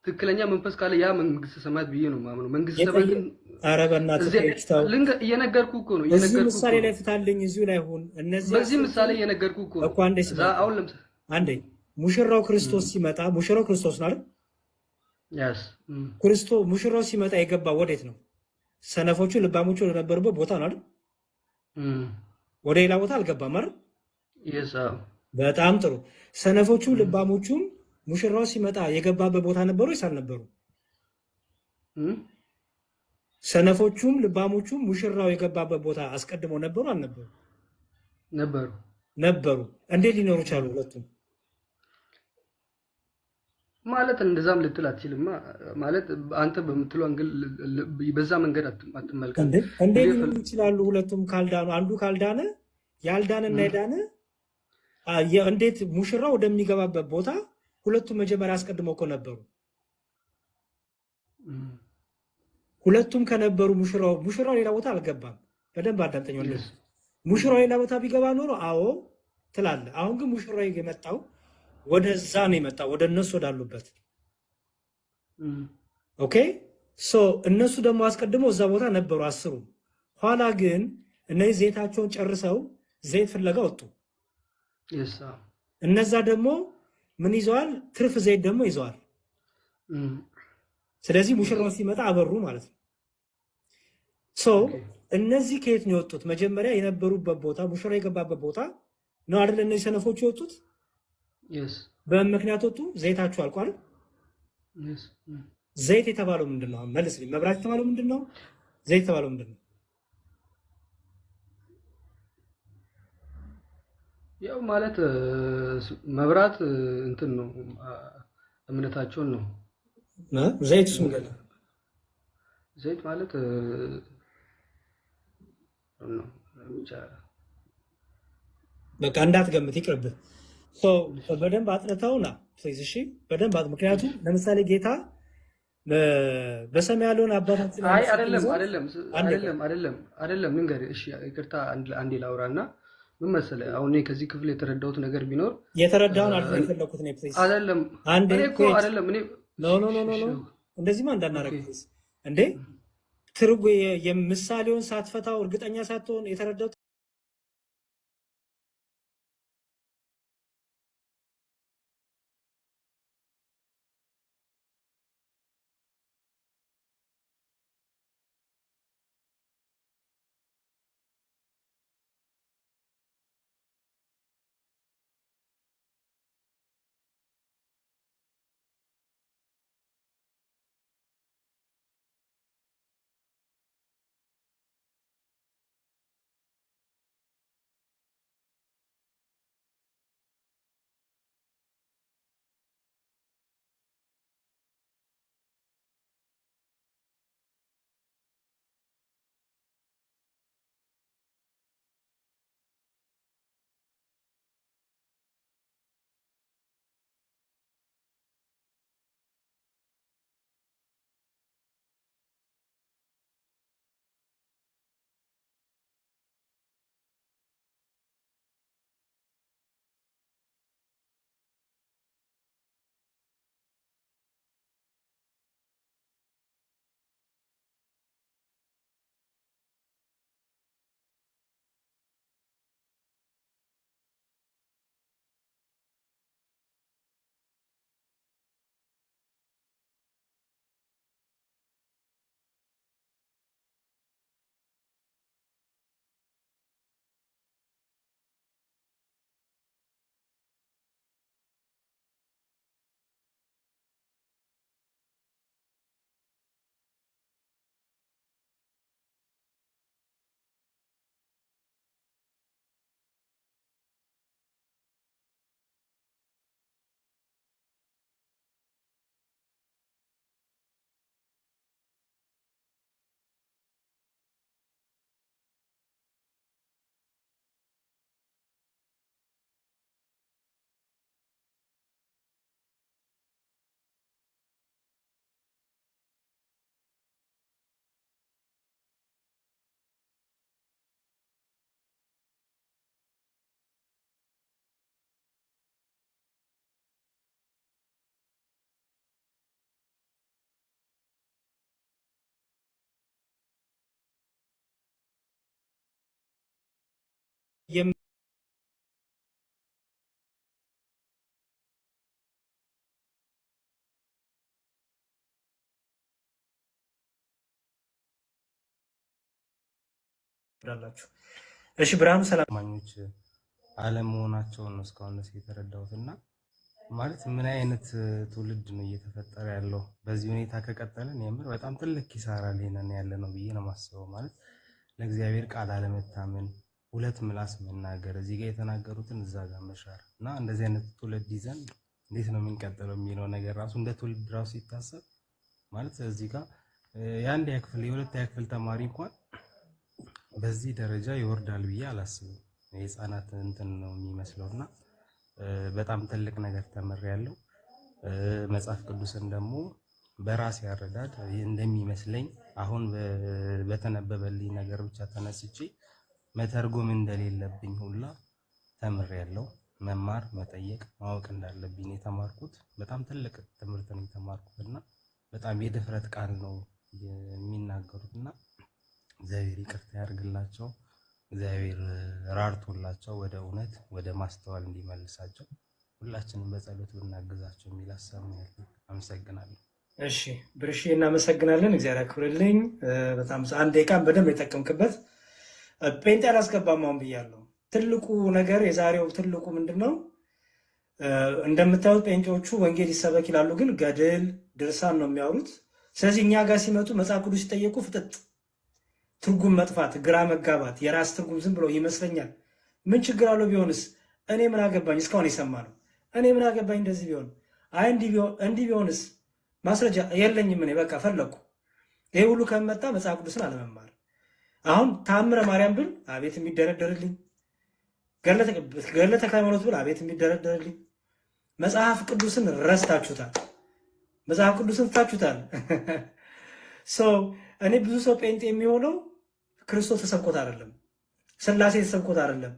ትክክለኛ መንፈስ ካለ ያ መንግስተ ሰማያት ብዬ ነው ማምነው። መንግስተ ሰማያት ግን ኧረ በእናትህ እየነገርኩህ እኮ ነው። እዚህ ምሳሌ ላይ ፍታልኝ፣ እዚሁ ላይ ሁን። እነዚህ በዚህ ምሳሌ እየነገርኩህ እኮ ነው እኮ። አሁን ለምሳሌ አንዴ ሙሽራው ክርስቶስ ሲመጣ፣ ሙሽራው ክርስቶስ ነው አይደል? ሙሽራው ሲመጣ የገባ ወዴት ነው? ሰነፎቹ ልባሞቹ ወደነበሩበት ቦታ ነው አይደል? ወደ ሌላ ቦታ አልገባም አይደል? በጣም ጥሩ። ሰነፎቹ ልባሞቹም ሙሽራው ሲመጣ የገባበት ቦታ ነበሩ ወይስ አልነበሩ? ሰነፎቹም ልባሞቹም ሙሽራው የገባበት ቦታ አስቀድመው ነበሩ አልነበሩ? ነበሩ። እንዴት ሊኖሩ ቻሉ ሁለቱም? ማለት እንደዛም ልትል አትችልም። ማለት አንተ በምትለው አንግል በዛ መንገድ አትመልከት። እንዴት ሊኖሩ ይችላሉ ሁለቱም ካልዳኑ? አንዱ ካልዳነ ያልዳነና የዳነ እንዴት ሙሽራው ወደሚገባበት ቦታ ሁለቱም መጀመሪያ አስቀድመው እኮ ነበሩ። ሁለቱም ከነበሩ ሙሽራው ሌላ ቦታ አልገባም። በደንብ አዳምጠኝ ወንድም። ሙሽራው ሌላ ቦታ ቢገባ ኖሮ አዎ ትላለህ። አሁን ግን ሙሽራው የመጣው ወደዛ ነው የመጣው፣ ወደ እነሱ ወዳሉበት። ኦኬ ሶ እነሱ ደግሞ አስቀድመው እዛ ቦታ ነበሩ አስሩ። ኋላ ግን እነዚህ ዘይታቸውን ጨርሰው ዘይት ፍለጋ ወጡ። እነዛ ደግሞ ምን ይዘዋል? ትርፍ ዘይት ደግሞ ይዘዋል። ስለዚህ ሙሽራው ሲመጣ አበሩ ማለት ነው። ሶ እነዚህ ከየት ነው የወጡት? መጀመሪያ የነበሩበት ቦታ ሙሽራው የገባበት ቦታ ነው አይደል? እነዚህ ሰነፎች የወጡት በምክንያት ወጡ። ዘይታችሁ አልቋል። ዘይት የተባለው ምንድን ነው? መልስልኝ። መብራት የተባለው ምንድን ነው? ዘይት የተባለው ምንድን ነው? ያው ማለት መብራት እንትን ነው፣ እምነታቸውን ነው። ዘይት እሱ ምንድን ነው? ዘይት ማለት ነው። በቃ እንዳትገምት ይቅርብህ። በደንብ አጥንተውና እሺ፣ በደንብ ምክንያቱም ለምሳሌ ጌታ በሰማይ ያለውን አባታችን አይደለም ንገር። እሺ ይቅርታ አንዴ ላውራና ምን መሰለህ፣ አሁን እኔ ከዚህ ክፍል የተረዳሁት ነገር ቢኖር የተረዳውን አልፈ የፈለኩት ነው። ፕሊዝ አይደለም አንዴ እኮ አይደለም እኔ ኖ እንደዚህማ እንዳናረግ እንዴ። ትርጉ የምሳሌውን ሳትፈታው እርግጠኛ ሳትሆን የተረዳው ዳላችሁ። እሺ ብርሃኑ ሰላም ማኞች አለመሆናቸውን ነው እስካሁን ድረስ የተረዳሁትና ማለት ምን አይነት ትውልድ ነው እየተፈጠረ ያለው? በዚህ ሁኔታ ከቀጠልን የምር በጣም ትልቅ ኪሳራ ላይ ነን ያለ ነው ብዬ ነው የማስበው። ማለት ለእግዚአብሔር ቃል አለመታመን፣ ሁለት ምላስ መናገር፣ እዚህ ጋር የተናገሩትን እዛ ጋር መሻር እና እንደዚህ አይነት ትውልድ ይዘን እንዴት ነው የምንቀጥለው የሚለው ነገር ራሱ እንደ ትውልድ ራሱ ሲታሰብ ማለት እዚህ ጋር የአንደኛ ክፍል የሁለተኛ ክፍል ተማሪ እንኳን በዚህ ደረጃ ይወርዳል ብዬ አላስብም። የህፃናት እንትን ነው የሚመስለውና በጣም ትልቅ ነገር ተምሬያለሁ። መጽሐፍ ቅዱስን ደግሞ በራሴ አረዳድ እንደሚመስለኝ አሁን በተነበበልኝ ነገር ብቻ ተነስቼ መተርጎም እንደሌለብኝ ሁላ ተምሬያለሁ። መማር፣ መጠየቅ፣ ማወቅ እንዳለብኝ የተማርኩት በጣም ትልቅ ትምህርት ነው የተማርኩትና በጣም የድፍረት ቃል ነው የሚናገሩትና እግዚአብሔር ይቅርታ ያድርግላቸው። እግዚአብሔር ራርቶላቸው ወደ እውነት ወደ ማስተዋል እንዲመልሳቸው ሁላችንም በጸሎት ብናግዛቸው የሚል ሀሳብ ነው ያለኝ። አመሰግናለሁ። እሺ ብርሽ እናመሰግናለን። እግዚአብሔር ያክብርልኝ። በጣም አንድ ደቂቃን በደንብ የጠቀምክበት። ጴንጤ አላስገባም አሁን ብያለሁ። ትልቁ ነገር የዛሬው ትልቁ ምንድን ነው? እንደምታዩት ጴንጤዎቹ ወንጌል ይሰበክ ይላሉ፣ ግን ገድል ድርሳን ነው የሚያወሩት። ስለዚህ እኛ ጋር ሲመጡ መጽሐፍ ቅዱስ ሲጠየቁ ፍጥጥ ትርጉም መጥፋት፣ ግራ መጋባት፣ የራስ ትርጉም ዝም ብሎ ይመስለኛል። ምን ችግር አለው ቢሆንስ? እኔ ምን አገባኝ? እስካሁን የሰማ ነው። እኔ ምን አገባኝ? እንደዚህ ቢሆን አይ እንዲህ ቢሆንስ? ማስረጃ የለኝም። እኔ በቃ ፈለኩ። ይሄ ሁሉ ከመጣ መጽሐፍ ቅዱስን አለመማር። አሁን ታምረ ማርያም ብል አቤት የሚደረደርልኝ፣ ገድለ ተክለ ሃይማኖት ብል አቤት የሚደረደርልኝ። መጽሐፍ ቅዱስን ረስታችሁታል። መጽሐፍ ቅዱስን ትታችሁታል። እኔ ብዙ ሰው ጴንጤ የሚሆነው ክርስቶስ ተሰብኮት አይደለም፣ ስላሴ ተሰብኮት አይደለም፣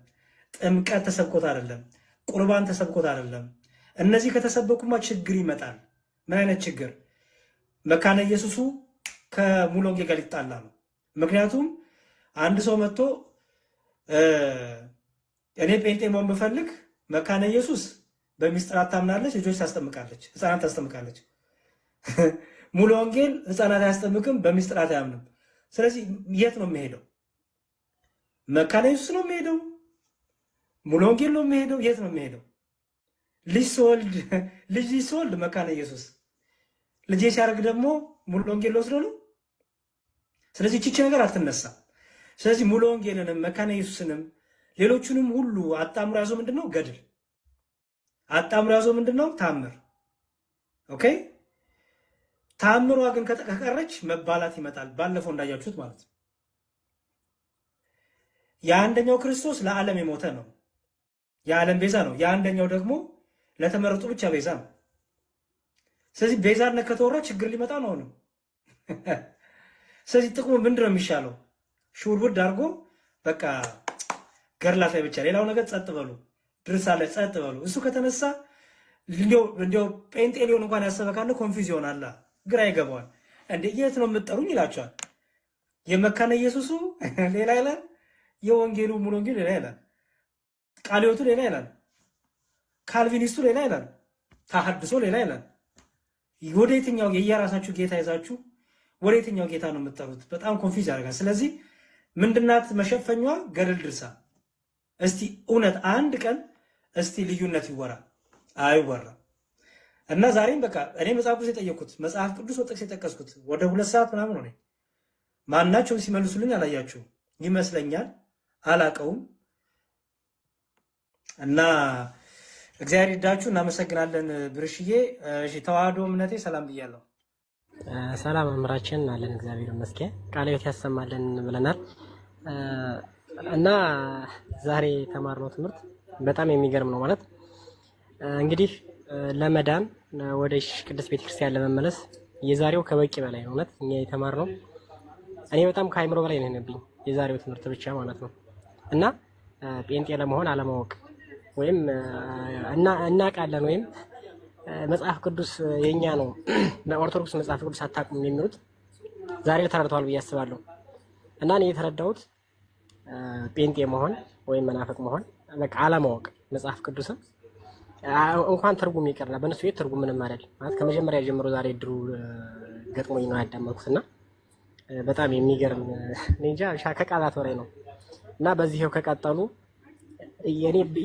ጥምቀት ተሰብኮት አይደለም፣ ቁርባን ተሰብኮት አይደለም። እነዚህ ከተሰበኩማ ችግር ይመጣል። ምን አይነት ችግር? መካነ ኢየሱሱ ከሙሉ ወንጌል ጋር ሊጣላ ነው። ምክንያቱም አንድ ሰው መጥቶ እኔ ጴንጤ መሆን ብፈልግ መካነ ኢየሱስ በሚስጥራት ታምናለች፣ ልጆች ታስጠምቃለች፣ ህፃናት ታስጠምቃለች። ሙሉ ወንጌል ህፃናት አያስጠምቅም፣ በሚስጥራት አያምንም። ስለዚህ የት ነው የሚሄደው? መካነ ኢየሱስ ነው የሚሄደው? ሙሉ ወንጌል ነው የሚሄደው? የት ነው የሚሄደው? ልጅ ሲወልድ መካነ ኢየሱስ፣ ልጄ ሲያደርግ ደግሞ ሙሉ ወንጌል ወስዶ ነው። ስለዚህ ቺቺ ነገር አትነሳም። ስለዚህ ሙሉ ወንጌልንም መካነ ኢየሱስንም ሌሎቹንም ሁሉ አጣምሮ ያዘው ምንድነው? ገድል። አጣምሮ ያዘው ምንድነው? ታምር። ኦኬ። ታምሯ ግን ከቀረች መባላት ይመጣል። ባለፈው እንዳያችሁት ማለት ነው። የአንደኛው ክርስቶስ ለዓለም የሞተ ነው፣ የዓለም ቤዛ ነው። የአንደኛው ደግሞ ለተመረጡ ብቻ ቤዛ ነው። ስለዚህ ቤዛነት ከተወራ ችግር ሊመጣ ነው ነው። ስለዚህ ጥቅሙ ምንድነው የሚሻለው? ሹርቡድ አድርጎ በቃ ገርላት ላይ ብቻ፣ ሌላው ነገር ጸጥ በሉ፣ ድርሳ ላይ ጸጥ በሉ። እሱ ከተነሳ እንዲያው ጴንጤ ሊሆን እንኳን ያሰበ ካለ ኮንፊውዝ ይሆናል፣ ግራ ይገባዋል። እንዴ የት ነው የምትጠሩኝ ይላቸዋል። የመካነ ኢየሱሱ ሌላ ይላል፣ የወንጌሉ ሙሉ ወንጌል ሌላ ይላል፣ ቃልዮቱ ሌላ ይላል፣ ካልቪኒስቱ ሌላ ይላል፣ ተሐድሶ ሌላ ይላል። ወደ የትኛው የየራሳችሁ ጌታ ይዛችሁ ወደ የትኛው ጌታ ነው የምትጠሩት? በጣም ኮንፊውዝ ያደርጋል። ስለዚህ ምንድናት መሸፈኛዋ? ገድል ድርሳ። እስቲ እውነት አንድ ቀን እስቲ ልዩነት ይወራ አይወራ? እና ዛሬም በቃ እኔ መጽሐፍ ቅዱስ የጠየኩት መጽሐፍ ቅዱስ ወጥቅስ የጠቀስኩት ወደ 2 ሰዓት ምናምን ሆነ። ማናቸውም ሲመልሱልኝ አላያችሁ ይመስለኛል፣ አላቀውም። እና እግዚአብሔር ይርዳችሁ። እናመሰግናለን ብርሽዬ። እሺ ተዋህዶ እምነቴ ሰላም ብያለሁ። ሰላም መምህራችን አለን፣ እግዚአብሔር ይመስገን። ቃለ ሕይወት ያሰማልን ብለናል። እና ዛሬ የተማርነው ትምህርት በጣም የሚገርም ነው። ማለት እንግዲህ ለመዳን ወደ ቅድስት ቤተክርስቲያን ለመመለስ የዛሬው ከበቂ በላይ ነው። እውነት እኛ የተማርነው እኔ በጣም ከአይምሮ በላይ ነው የሆነብኝ የዛሬው ትምህርት ብቻ ማለት ነው። እና ጴንጤ ለመሆን አለማወቅ ወይም እናውቃለን ወይም መጽሐፍ ቅዱስ የኛ ነው ለኦርቶዶክስ መጽሐፍ ቅዱስ አታውቁም የሚሉት ዛሬ ተረድተዋል ብዬ አስባለሁ። እና እኔ የተረዳሁት ጴንጤ መሆን ወይም መናፍቅ መሆን በቃ አለማወቅ መጽሐፍ ቅዱስን እንኳን ትርጉም ይቀርና በእነሱ ቤት ትርጉም ምንም አይደል ማለት ከመጀመሪያ ጀምሮ ዛሬ ድሩ ገጥሞኝ ነው ያዳመጥኩትና በጣም የሚገርም እንጃ ከቃላት በላይ ነው። እና በዚህው ከቀጠሉ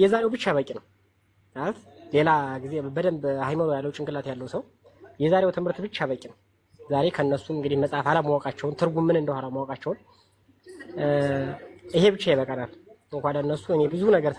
የዛሬው ብቻ በቂ ነው ማለት ሌላ ጊዜ በደንብ ሃይማኖት ያለው ጭንቅላት ያለው ሰው የዛሬው ትምህርት ብቻ በቂ ነው። ዛሬ ከነሱ እንግዲህ መጽሐፍ አለማወቃቸውን ትርጉም ምን እንደሆነ አለማወቃቸውን ይሄ ብቻ ይበቃናል። እንኳን ለነሱ እኔ ብዙ ነገር